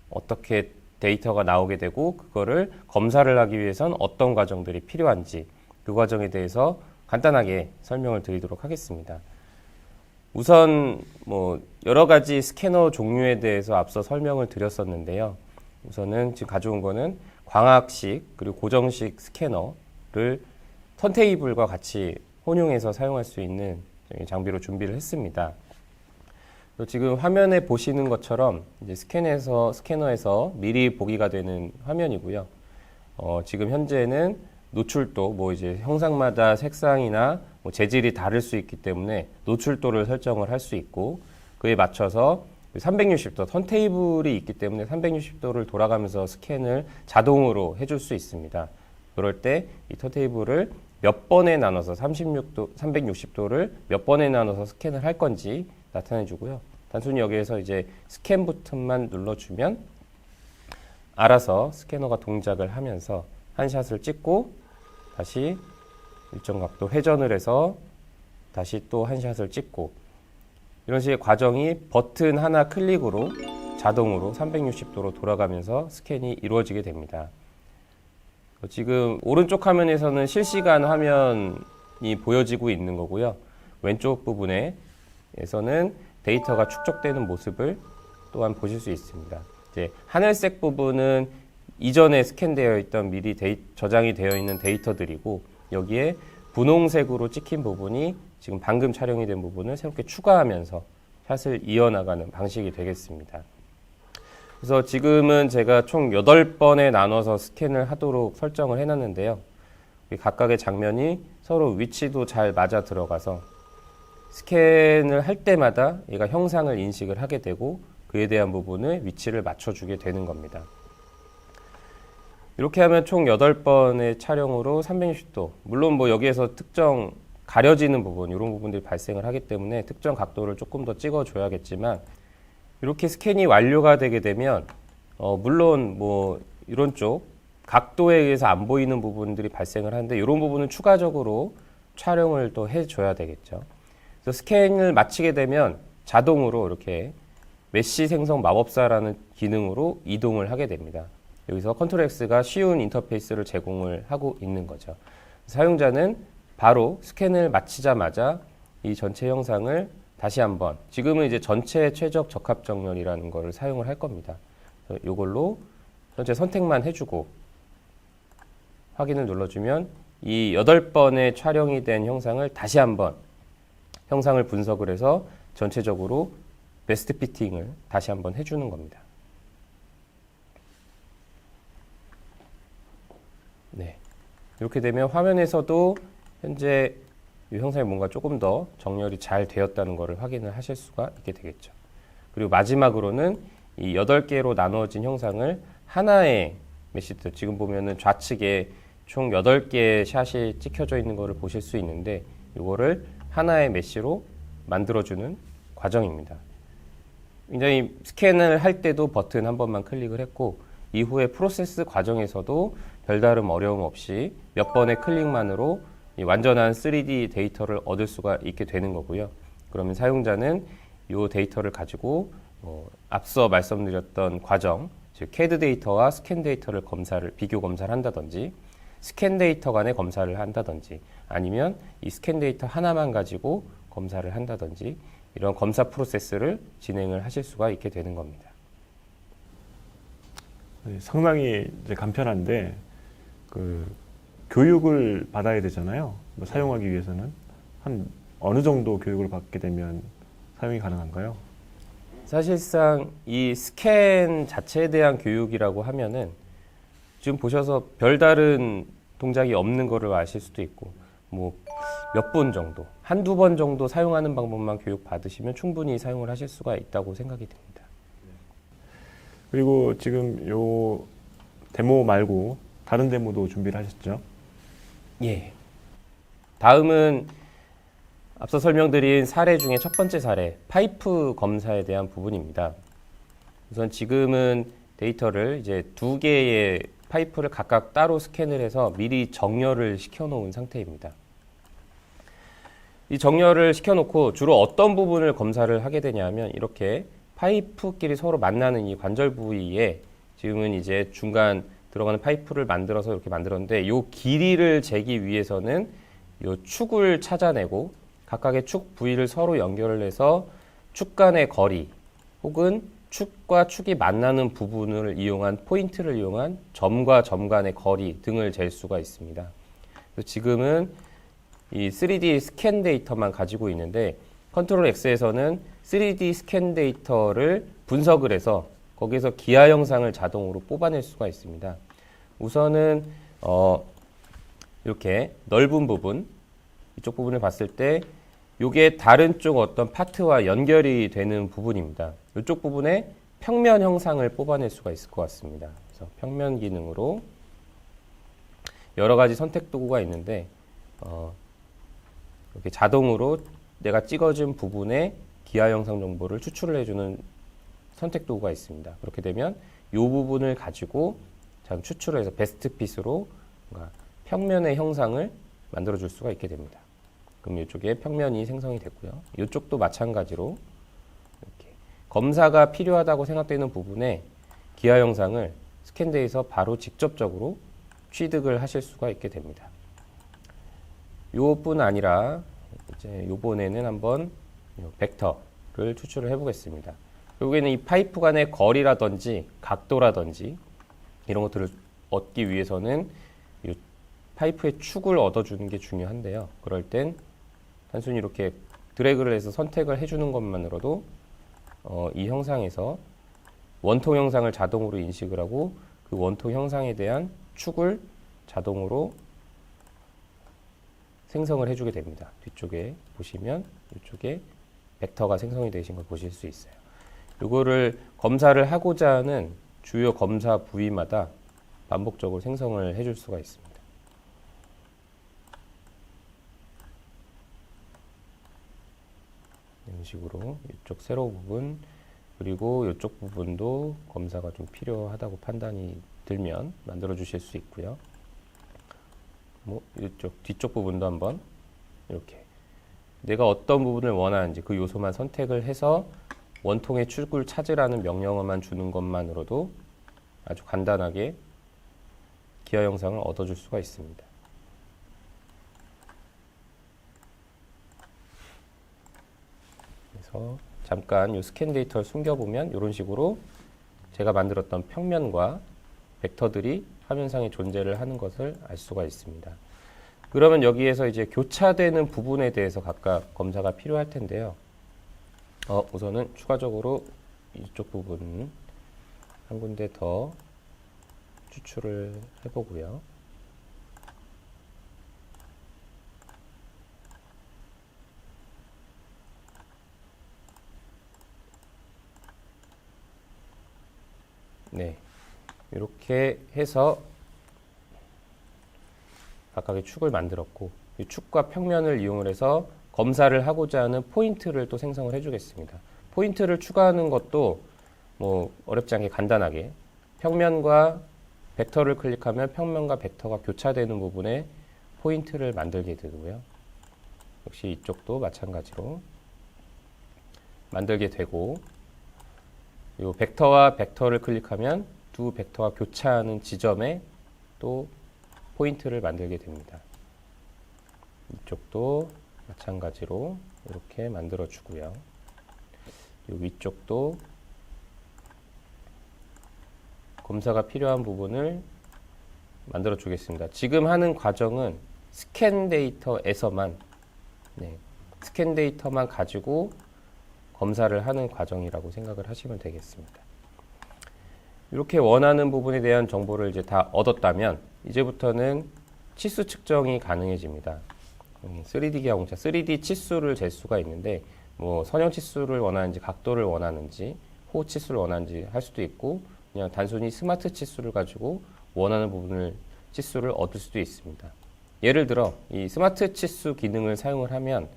어떻게 데이터가 나오게 되고 그거를 검사를 하기 위해선 어떤 과정들이 필요한지 그 과정에 대해서 간단하게 설명을 드리도록 하겠습니다. 우선 뭐 여러 가지 스캐너 종류에 대해서 앞서 설명을 드렸었는데요. 우선은 지금 가져온 거는 광학식 그리고 고정식 스캐너를 턴테이블과 같이 혼용해서 사용할 수 있는 장비로 준비를 했습니다. 지금 화면에 보시는 것처럼 이제 스캐너에서 미리 보기가 되는 화면이고요. 지금 현재는 노출도, 뭐 이제 형상마다 색상이나 뭐 재질이 다를 수 있기 때문에 노출도를 설정을 할 수 있고 그에 맞춰서 360도 턴테이블이 있기 때문에 360도를 돌아가면서 스캔을 자동으로 해줄 수 있습니다. 그럴 때 이 턴테이블을 몇 번에 나눠서 360도를 몇 번에 나눠서 스캔을 할 건지 나타내 주고요. 단순히 여기에서 이제 스캔 버튼만 눌러주면 알아서 스캐너가 동작을 하면서 한 샷을 찍고 다시 일정 각도 회전을 해서 다시 또 한 샷을 찍고 이런 식의 과정이 버튼 하나 클릭으로 자동으로 360도로 돌아가면서 스캔이 이루어지게 됩니다. 지금 오른쪽 화면에서는 실시간 화면이 보여지고 있는 거고요. 왼쪽 부분에서는 데이터가 축적되는 모습을 또한 보실 수 있습니다. 이제 하늘색 부분은 이전에 스캔되어 있던 미리 저장이 되어 있는 데이터들이고 여기에 분홍색으로 찍힌 부분이 지금 방금 촬영이 된 부분을 새롭게 추가하면서 샷을 이어나가는 방식이 되겠습니다. 그래서 지금은 제가 총 8번에 나눠서 스캔을 하도록 설정을 해놨는데요. 각각의 장면이 서로 위치도 잘 맞아 들어가서 스캔을 할 때마다 얘가 형상을 인식을 하게 되고 그에 대한 부분을 위치를 맞춰주게 되는 겁니다. 이렇게 하면 총 8번의 촬영으로 360도, 물론 뭐 여기에서 특정 가려지는 부분, 이런 부분들이 발생을 하기 때문에 특정 각도를 조금 더 찍어줘야겠지만 이렇게 스캔이 완료가 되게 되면 물론 뭐 이런 쪽 각도에 의해서 안 보이는 부분들이 발생을 하는데 이런 부분은 추가적으로 촬영을 또 해줘야 되겠죠. 그래서 스캔을 마치게 되면 자동으로 이렇게 메쉬 생성 마법사라는 기능으로 이동을 하게 됩니다. 여기서 컨트롤 X가 쉬운 인터페이스를 제공을 하고 있는 거죠. 사용자는 바로 스캔을 마치자마자 이 전체 형상을 다시 한번, 지금은 이제 전체 최적 적합 정렬이라는 거를 사용을 할 겁니다. 그래서 이걸로 전체 선택만 해주고 확인을 눌러주면 이 8번의 촬영이 된 형상을 다시 한번 형상을 분석을 해서 전체적으로 베스트 피팅을 다시 한번 해주는 겁니다. 네. 이렇게 되면 화면에서도 현재 이 형상이 뭔가 조금 더 정렬이 잘 되었다는 것을 확인을 하실 수가 있게 되겠죠. 그리고 마지막으로는 이 8개로 나누어진 형상을 하나의 메시드, 지금 보면은 좌측에 총 8개의 샷이 찍혀져 있는 것을 보실 수 있는데 이거를 하나의 메시로 만들어주는 과정입니다. 굉장히 스캔을 할 때도 버튼 한 번만 클릭을 했고 이후에 프로세스 과정에서도 별다른 어려움 없이 몇 번의 클릭만으로 이 완전한 3D 데이터를 얻을 수가 있게 되는 거고요. 그러면 사용자는 이 데이터를 가지고 앞서 말씀드렸던 과정, 즉 CAD 데이터와 스캔 데이터를 비교 검사를 한다든지 스캔 데이터 간의 검사를 한다든지 아니면 이 스캔 데이터 하나만 가지고 검사를 한다든지 이런 검사 프로세스를 진행을 하실 수가 있게 되는 겁니다. 네, 상당히 이제 간편한데 그 교육을 받아야 되잖아요. 뭐 사용하기 위해서는 한 어느 정도 교육을 받게 되면 사용이 가능한가요? 사실상 이 스캔 자체에 대한 교육이라고 하면은 지금 보셔서 별다른 동작이 없는 거를 아실 수도 있고 뭐 몇 분 정도, 한두 번 정도 사용하는 방법만 교육 받으시면 충분히 사용을 하실 수가 있다고 생각이 듭니다. 그리고 지금 요 데모 말고 다른 데모도 준비를 하셨죠? 예. 다음은 앞서 설명드린 사례 중에 첫 번째 사례, 파이프 검사에 대한 부분입니다. 우선 지금은 데이터를 이제 2개의 파이프를 각각 따로 스캔을 해서 미리 정렬을 시켜 놓은 상태입니다. 이 정렬을 시켜놓고 주로 어떤 부분을 검사를 하게 되냐면 이렇게 파이프끼리 서로 만나는 이 관절 부위에 지금은 이제 중간 들어가는 파이프를 만들어서 이렇게 만들었는데 이 길이를 재기 위해서는 이 축을 찾아내고 각각의 축 부위를 서로 연결을 해서 축 간의 거리 혹은 축과 축이 만나는 부분을 이용한 포인트를 이용한 점과 점 간의 거리 등을 잴 수가 있습니다. 그래서 지금은 이 3D 스캔 데이터만 가지고 있는데 컨트롤 X에서는 3D 스캔 데이터를 분석을 해서 거기에서 기하 영상을 자동으로 뽑아낼 수가 있습니다. 우선은 이렇게 넓은 부분, 이쪽 부분을 봤을 때 이게 다른 쪽 어떤 파트와 연결이 되는 부분입니다. 이쪽 부분에 평면 형상을 뽑아낼 수가 있을 것 같습니다. 그래서 평면 기능으로 여러 가지 선택 도구가 있는데 이렇게 자동으로 내가 찍어준 부분에 기하 영상 정보를 추출을 해주는 선택 도구가 있습니다. 그렇게 되면 이 부분을 가지고 추출을 해서 베스트 핏으로 평면의 형상을 만들어 줄 수가 있게 됩니다. 그럼 이쪽에 평면이 생성이 됐고요. 이쪽도 마찬가지로 이렇게 검사가 필요하다고 생각되는 부분에 기하 영상을 스캔대에서 바로 직접적으로 취득을 하실 수가 있게 됩니다. 요뿐 아니라 이제 요번에는 한번 벡터를 추출을 해보겠습니다. 여기는 이 파이프 간의 거리라든지 각도라든지 이런 것들을 얻기 위해서는 이 파이프의 축을 얻어주는 게 중요한데요. 그럴 땐 단순히 이렇게 드래그를 해서 선택을 해주는 것만으로도 이 형상에서 원통 형상을 자동으로 인식을 하고 그 원통 형상에 대한 축을 자동으로 생성을 해주게 됩니다. 뒤쪽에 보시면 이쪽에 벡터가 생성이 되신 걸 보실 수 있어요. 이거를 검사를 하고자 하는 주요 검사 부위마다 반복적으로 생성을 해줄 수가 있습니다. 이런 식으로 이쪽 세로 부분 그리고 이쪽 부분도 검사가 좀 필요하다고 판단이 들면 만들어 주실 수 있고요. 뭐 이쪽 뒤쪽 부분도 한번 이렇게 내가 어떤 부분을 원하는지 그 요소만 선택을 해서 원통의 축을 찾으라는 명령어만 주는 것만으로도 아주 간단하게 기하 형상을 얻어줄 수가 있습니다. 그래서 잠깐 이 스캔 데이터를 숨겨보면 이런 식으로 제가 만들었던 평면과 벡터들이 화면상에 존재를 하는 것을 알 수가 있습니다. 그러면 여기에서 이제 교차되는 부분에 대해서 각각 검사가 필요할 텐데요. 우선은 추가적으로 이쪽 부분 한 군데 더 추출을 해보고요. 네, 이렇게 해서 각각의 축을 만들었고 이 축과 평면을 이용을 해서 검사를 하고자 하는 포인트를 또 생성을 해주겠습니다. 포인트를 추가하는 것도 뭐 어렵지 않게 간단하게 평면과 벡터를 클릭하면 평면과 벡터가 교차되는 부분에 포인트를 만들게 되고요. 역시 이쪽도 마찬가지로 만들게 되고 이 벡터와 벡터를 클릭하면 두 벡터가 교차하는 지점에 또 포인트를 만들게 됩니다. 이쪽도 마찬가지로 이렇게 만들어 주고요. 이 위쪽도 검사가 필요한 부분을 만들어 주겠습니다. 지금 하는 과정은 스캔 데이터에서만 스캔 데이터만 가지고 검사를 하는 과정이라고 생각을 하시면 되겠습니다. 이렇게 원하는 부분에 대한 정보를 이제 다 얻었다면 이제부터는 치수 측정이 가능해집니다. 3D 기하 공차, 3D 치수를 잴 수가 있는데 뭐 선형 치수를 원하는지 각도를 원하는지 호 치수를 원하는지 할 수도 있고 그냥 단순히 스마트 치수를 가지고 원하는 부분을 치수를 얻을 수도 있습니다. 예를 들어 이 스마트 치수 기능을 사용을 하면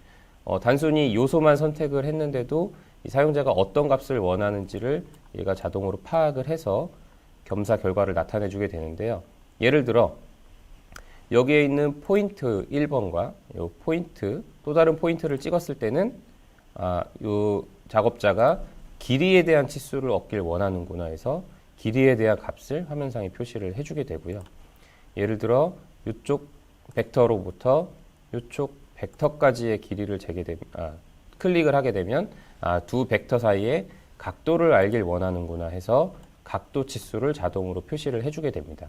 단순히 요소만 선택을 했는데도 이 사용자가 어떤 값을 원하는지를 얘가 자동으로 파악을 해서 검사 결과를 나타내 주게 되는데요. 예를 들어 여기에 있는 포인트 1번과 요 포인트 또 다른 포인트를 찍었을 때는 요 작업자가 길이에 대한 치수를 얻길 원하는구나 해서 길이에 대한 값을 화면상에 표시를 해주게 되고요. 예를 들어 이쪽 벡터로부터 이쪽 벡터까지의 길이를 클릭을 하게 되면 두 벡터 사이에 각도를 알길 원하는구나 해서 각도 치수를 자동으로 표시를 해주게 됩니다.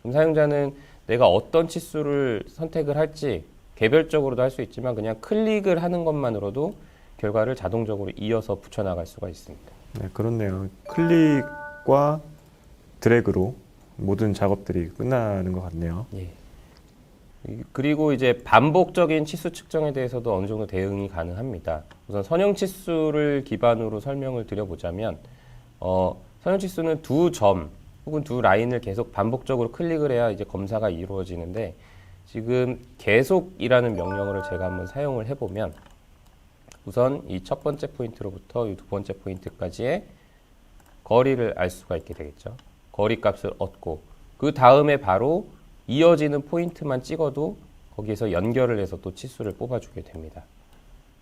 그럼 사용자는 내가 어떤 치수를 선택을 할지 개별적으로도 할 수 있지만 그냥 클릭을 하는 것만으로도 결과를 자동적으로 이어서 붙여나갈 수가 있습니다. 네, 그렇네요. 클릭과 드래그로 모든 작업들이 끝나는 것 같네요. 예. 그리고 이제 반복적인 치수 측정에 대해서도 어느 정도 대응이 가능합니다. 우선 선형 치수를 기반으로 설명을 드려보자면 선형 치수는 두 점 혹은 두 라인을 계속 반복적으로 클릭을 해야 이제 검사가 이루어지는데 지금 계속이라는 명령어를 제가 한번 사용을 해보면 우선 이 첫 번째 포인트로부터 이 두 번째 포인트까지의 거리를 알 수가 있게 되겠죠. 거리 값을 얻고 그 다음에 바로 이어지는 포인트만 찍어도 거기에서 연결을 해서 또 치수를 뽑아주게 됩니다.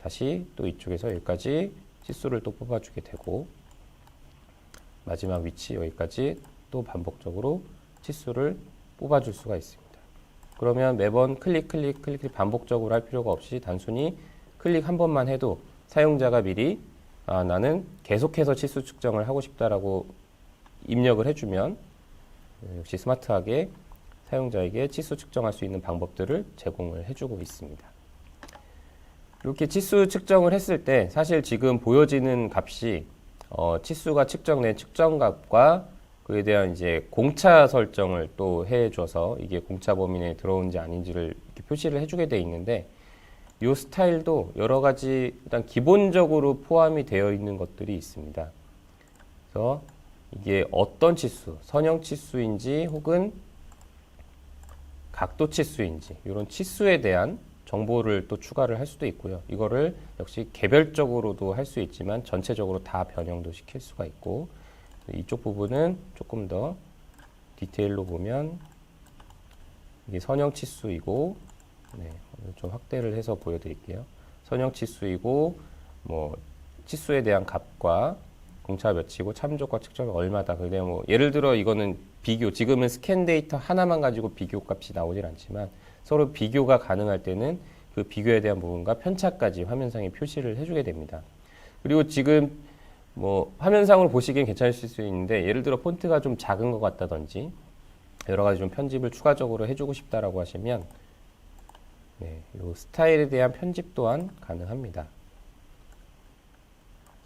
다시 또 이쪽에서 여기까지 치수를 또 뽑아주게 되고 마지막 위치 여기까지 또 반복적으로 치수를 뽑아줄 수가 있습니다. 그러면 매번 클릭 반복적으로 할 필요가 없이 단순히 클릭 한 번만 해도 사용자가 미리 나는 계속해서 치수 측정을 하고 싶다라고 입력을 해주면 역시 스마트하게 사용자에게 치수 측정할 수 있는 방법들을 제공을 해주고 있습니다. 이렇게 치수 측정을 했을 때 사실 지금 보여지는 값이 치수가 측정된 측정값과 그에 대한 이제 공차 설정을 또 해줘서 이게 공차 범위 내에 들어오는지 아닌지를 이렇게 표시를 해주게 돼 있는데 이 스타일도 여러 가지 일단 기본적으로 포함이 되어 있는 것들이 있습니다. 그래서 이게 어떤 치수, 선형 치수인지 혹은 각도 치수인지 이런 치수에 대한 정보를 또 추가를 할 수도 있고요. 이거를 역시 개별적으로도 할 수 있지만 전체적으로 다 변형도 시킬 수가 있고 이쪽 부분은 조금 더 디테일로 보면 이게 선형 치수이고, 네, 좀 확대를 해서 보여드릴게요. 선형 치수이고, 뭐 치수에 대한 값과 공차 몇이고 참조과 측정이 얼마다. 근데 뭐 예를 들어 이거는 비교, 지금은 스캔 데이터 하나만 가지고 비교 값이 나오질 않지만 서로 비교가 가능할 때는 그 비교에 대한 부분과 편차까지 화면상에 표시를 해주게 됩니다. 그리고 지금 뭐 화면상으로 보시기엔 괜찮으실 수 있는데, 예를 들어 폰트가 좀 작은 것 같다든지 여러 가지 좀 편집을 추가적으로 해주고 싶다라고 하시면, 네, 요 스타일에 대한 편집 또한 가능합니다.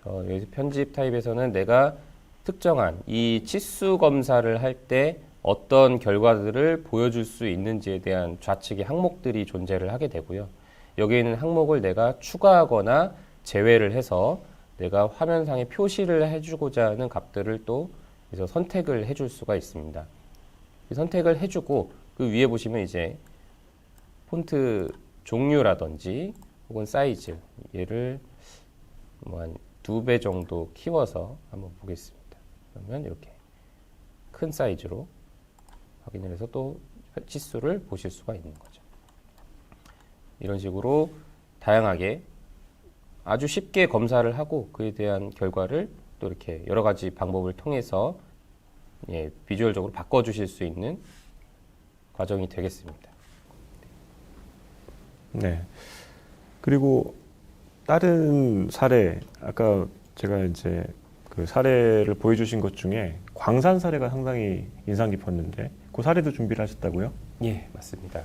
여기서 편집 타입에서는 내가 특정한 이 치수 검사를 할 때 어떤 결과들을 보여줄 수 있는지에 대한 좌측의 항목들이 존재를 하게 되고요. 여기에 있는 항목을 내가 추가하거나 제외를 해서 내가 화면상에 표시를 해주고자 하는 값들을 또 그래서 선택을 해줄 수가 있습니다. 선택을 해주고 그 위에 보시면 이제 폰트 종류라든지 혹은 사이즈, 얘를 뭐 한 2배 정도 키워서 한번 보겠습니다. 그러면 이렇게 큰 사이즈로 확인을 해서 또 치수를 보실 수가 있는 거죠. 이런 식으로 다양하게 아주 쉽게 검사를 하고 그에 대한 결과를 또 이렇게 여러 가지 방법을 통해서 비주얼적으로 바꿔주실 수 있는 과정이 되겠습니다. 네. 그리고 다른 사례, 아까 제가 이제 그 사례를 보여주신 것 중에 광산 사례가 상당히 인상 깊었는데 그 사례도 준비를 하셨다고요? 예, 맞습니다.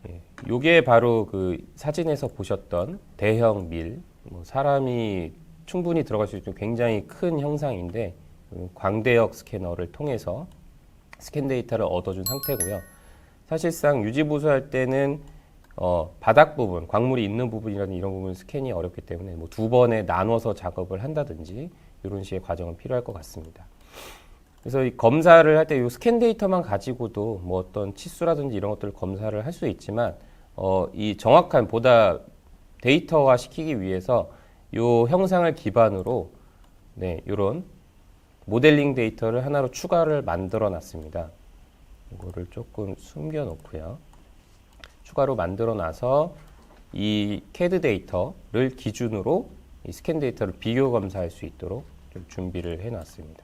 예, 요게 바로 그 사진에서 보셨던 대형 밀, 뭐 사람이 충분히 들어갈 수 있는 굉장히 큰 형상인데 광대역 스캐너를 통해서 스캔 데이터를 얻어준 상태고요. 사실상 유지 보수할 때는 바닥 부분, 광물이 있는 부분이라든 이런 부분 스캔이 어렵기 때문에 뭐 2번에 나눠서 작업을 한다든지 이런 식의 과정은 필요할 것 같습니다. 그래서 이 검사를 할 때 이 스캔 데이터만 가지고도 뭐 어떤 치수라든지 이런 것들을 검사를 할 수 있지만 이 정확한 보다 데이터화 시키기 위해서 이 형상을 기반으로 이런 모델링 데이터를 하나로 추가를 만들어 놨습니다. 이거를 조금 숨겨 놓고요. 추가로 만들어 놔서 이 CAD 데이터를 기준으로 이 스캔 데이터를 비교 검사할 수 있도록 좀 준비를 해 놨습니다.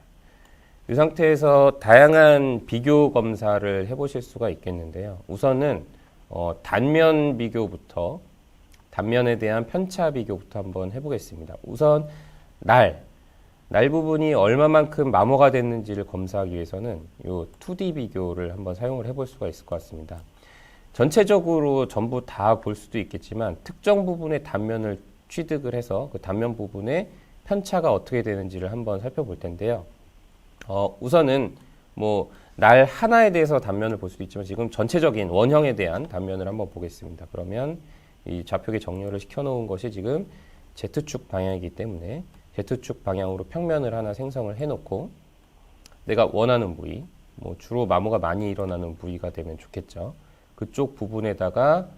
이 상태에서 다양한 비교 검사를 해보실 수가 있겠는데요. 우선은 단면 비교부터, 단면에 대한 편차 비교부터 한번 해보겠습니다. 우선 날 부분이 얼마만큼 마모가 됐는지를 검사하기 위해서는 이 2D 비교를 한번 사용을 해볼 수가 있을 것 같습니다. 전체적으로 전부 다 볼 수도 있겠지만 특정 부분의 단면을 취득을 해서 그 단면 부분의 편차가 어떻게 되는지를 한번 살펴볼 텐데요. 우선은 뭐 날 하나에 대해서 단면을 볼 수도 있지만 지금 전체적인 원형에 대한 단면을 한번 보겠습니다. 그러면 이 좌표계 정렬을 시켜놓은 것이 지금 Z축 방향이기 때문에 Z축 방향으로 평면을 하나 생성을 해놓고 내가 원하는 부위, 뭐 주로 마모가 많이 일어나는 부위가 되면 좋겠죠. 그쪽 부분에다가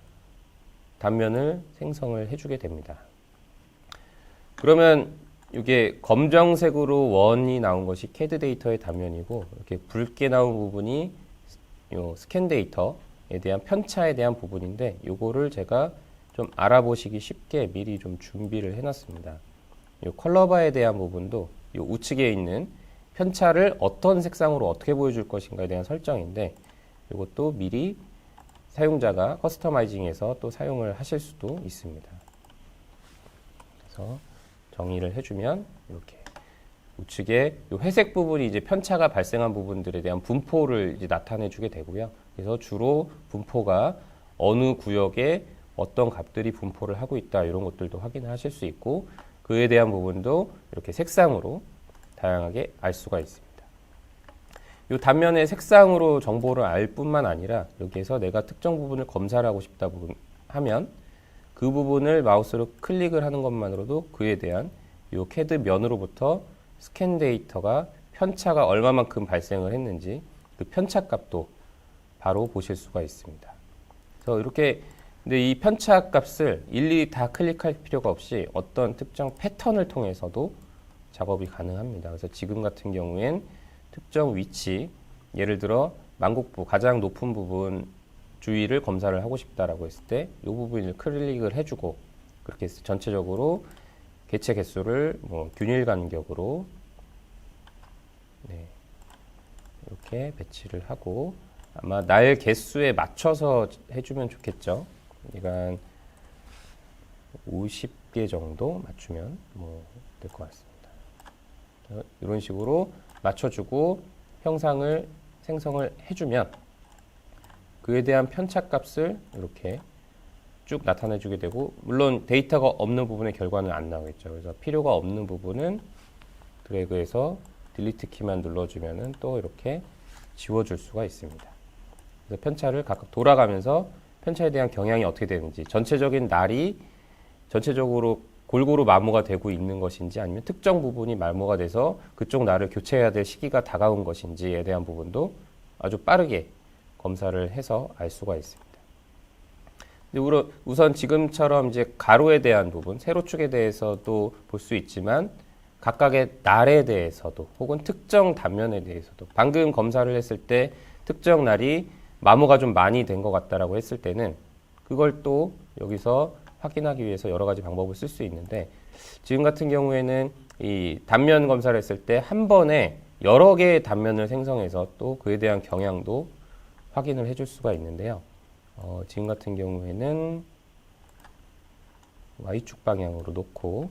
단면을 생성을 해주게 됩니다. 그러면 이게 검정색으로 원이 나온 것이 CAD 데이터의 단면이고 이렇게 붉게 나온 부분이 요 스캔 데이터에 대한 편차에 대한 부분인데 요거를 제가 좀 알아보시기 쉽게 미리 좀 준비를 해놨습니다. 요 컬러바에 대한 부분도 요 우측에 있는 편차를 어떤 색상으로 어떻게 보여줄 것인가에 대한 설정인데 이것도 미리 사용자가 커스터마이징해서 또 사용을 하실 수도 있습니다. 그래서 정의를 해주면 이렇게 우측에 이 회색 부분이 이제 편차가 발생한 부분들에 대한 분포를 이제 나타내주게 되고요. 그래서 주로 분포가 어느 구역에 어떤 값들이 분포를 하고 있다 이런 것들도 확인을 하실 수 있고 그에 대한 부분도 이렇게 색상으로 다양하게 알 수가 있습니다. 이 단면의 색상으로 정보를 알 뿐만 아니라 여기에서 내가 특정 부분을 검사를 하고 싶다 하면 그 부분을 마우스로 클릭을 하는 것만으로도 그에 대한 이 CAD 면으로부터 스캔 데이터가 편차가 얼마만큼 발생을 했는지 그 편차 값도 바로 보실 수가 있습니다. 그래서 이렇게 근데 이 편차 값을 일일이 다 클릭할 필요가 없이 어떤 특정 패턴을 통해서도 작업이 가능합니다. 그래서 지금 같은 경우엔 특정 위치, 예를 들어 만곡부 가장 높은 부분 주위를 검사를 하고 싶다라고 했을 때 이 부분을 클릭을 해주고 그렇게 해서 전체적으로 개체 개수를 뭐 균일 간격으로 네, 이렇게 배치를 하고 아마 날 개수에 맞춰서 해주면 좋겠죠. 그러니까 50개 정도 맞추면 뭐 될 것 같습니다. 이런 식으로 맞춰주고 형상을 생성을 해주면 그에 대한 편차값을 이렇게 쭉 나타내주게 되고 물론 데이터가 없는 부분의 결과는 안 나오겠죠. 그래서 필요가 없는 부분은 드래그해서 딜리트 키만 눌러주면은 또 이렇게 지워줄 수가 있습니다. 그래서 편차를 각각 돌아가면서 편차에 대한 경향이 어떻게 되는지 전체적인 날이 전체적으로 골고루 마모가 되고 있는 것인지 아니면 특정 부분이 마모가 돼서 그쪽 날을 교체해야 될 시기가 다가온 것인지에 대한 부분도 아주 빠르게 검사를 해서 알 수가 있습니다. 근데 우선 지금처럼 이제 가로에 대한 부분, 세로축에 대해서도 볼 수 있지만 각각의 날에 대해서도 혹은 특정 단면에 대해서도 방금 검사를 했을 때 특정 날이 마모가 좀 많이 된 것 같다라고 했을 때는 그걸 또 여기서 확인하기 위해서 여러 가지 방법을 쓸 수 있는데 지금 같은 경우에는 이 단면 검사를 했을 때 한 번에 여러 개의 단면을 생성해서 또 그에 대한 경향도 확인을 해줄 수가 있는데요. 지금 같은 경우에는 Y축 방향으로 놓고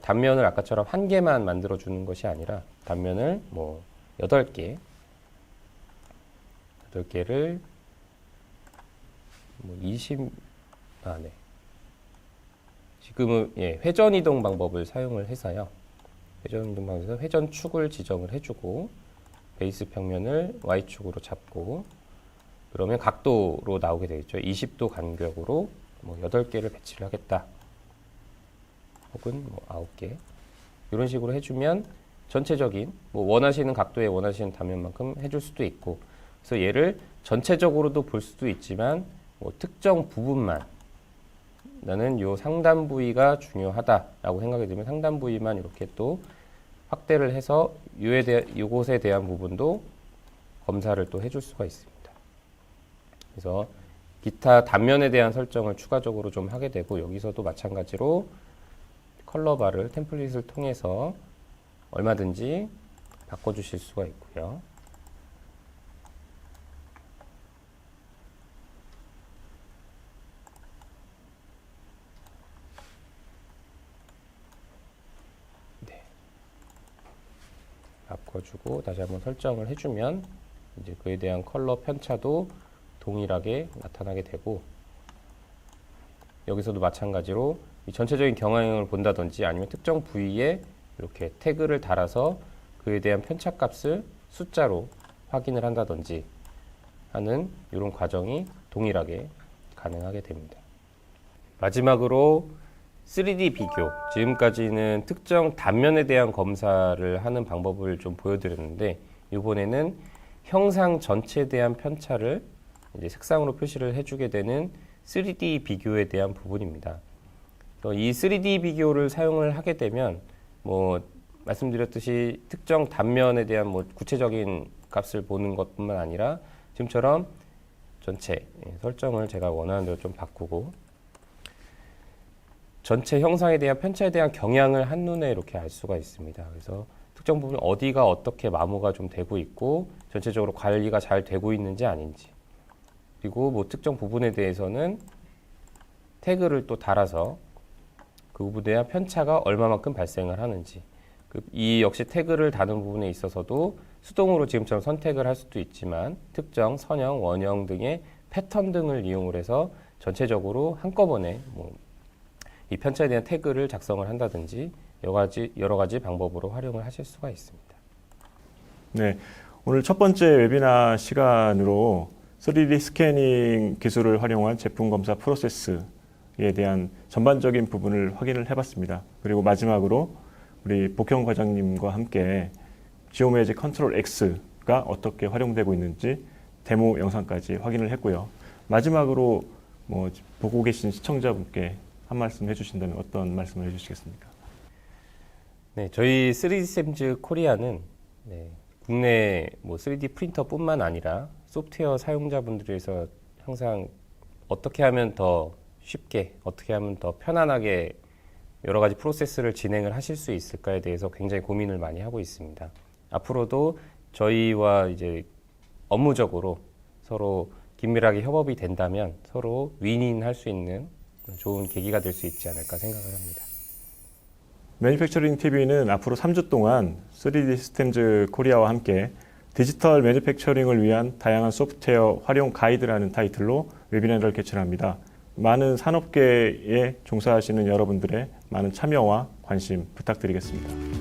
단면을 아까처럼 한 개만 만들어 주는 것이 아니라 단면을 뭐 8개를 뭐 20, 지금은 회전 이동 방법을 사용을 해서요. 회전 이동 방법에서 회전축을 지정을 해주고 베이스 평면을 Y축으로 잡고 그러면 각도로 나오게 되겠죠. 20도 간격으로 뭐 8개를 배치를 하겠다. 혹은 뭐 9개. 이런 식으로 해주면 전체적인 뭐 원하시는 각도에 원하시는 단면만큼 해줄 수도 있고 그래서 얘를 전체적으로도 볼 수도 있지만 뭐 특정 부분만 나는 요 상단 부위가 중요하다라고 생각이 들면 상단 부위만 이렇게 또 확대를 해서 요것에 대한 부분도 검사를 또 해줄 수가 있습니다. 그래서 기타 단면에 대한 설정을 추가적으로 좀 하게 되고 여기서도 마찬가지로 컬러바를 템플릿을 통해서 얼마든지 바꿔주실 수가 있고요. 바꿔주고 다시 한번 설정을 해주면 이제 그에 대한 컬러 편차도 동일하게 나타나게 되고 여기서도 마찬가지로 이 전체적인 경향을 본다든지 아니면 특정 부위에 이렇게 태그를 달아서 그에 대한 편차값을 숫자로 확인을 한다든지 하는 이런 과정이 동일하게 가능하게 됩니다. 마지막으로 3D 비교, 지금까지는 특정 단면에 대한 검사를 하는 방법을 좀 보여드렸는데 이번에는 형상 전체에 대한 편차를 이제 색상으로 표시를 해주게 되는 3D 비교에 대한 부분입니다. 이 3D 비교를 사용을 하게 되면 뭐 말씀드렸듯이 특정 단면에 대한 뭐 구체적인 값을 보는 것뿐만 아니라 지금처럼 전체 설정을 제가 원하는 대로 좀 바꾸고 전체 형상에 대한 편차에 대한 경향을 한눈에 이렇게 알 수가 있습니다. 그래서 특정 부분 어디가 어떻게 마모가 좀 되고 있고 전체적으로 관리가 잘 되고 있는지 아닌지 그리고 뭐 특정 부분에 대해서는 태그를 또 달아서 그 부분에 대한 편차가 얼마만큼 발생을 하는지 이 역시 태그를 다는 부분에 있어서도 수동으로 지금처럼 선택을 할 수도 있지만 특정 선형, 원형 등의 패턴 등을 이용을 해서 전체적으로 한꺼번에 뭐 이 편차에 대한 태그를 작성을 한다든지 여러 가지 방법으로 활용을 하실 수가 있습니다. 네, 오늘 첫 번째 웨비나 시간으로 3D 스캐닝 기술을 활용한 제품 검사 프로세스에 대한 전반적인 부분을 확인을 해봤습니다. 그리고 마지막으로 우리 복형 과장님과 함께 지오메지 컨트롤 X가 어떻게 활용되고 있는지 데모 영상까지 확인을 했고요. 마지막으로 뭐 보고 계신 시청자분께 한 말씀 해주신다면 어떤 말씀을 해주시겠습니까? 네, 저희 3D 시스템즈 코리아는 국내 뭐 3D 프린터뿐만 아니라 소프트웨어 사용자분들에서 항상 어떻게 하면 더 쉽게, 어떻게 하면 더 편안하게 여러 가지 프로세스를 진행을 하실 수 있을까에 대해서 굉장히 고민을 많이 하고 있습니다. 앞으로도 저희와 이제 업무적으로 서로 긴밀하게 협업이 된다면 서로 윈윈할 수 있는 좋은 계기가 될 수 있지 않을까 생각을 합니다. 매니팩처링 TV는 앞으로 3주 동안 3D 시스템즈 코리아와 함께 디지털 매니팩처링을 위한 다양한 소프트웨어 활용 가이드라는 타이틀로 웨비나를 개최합니다. 많은 산업계에 종사하시는 여러분들의 많은 참여와 관심 부탁드리겠습니다.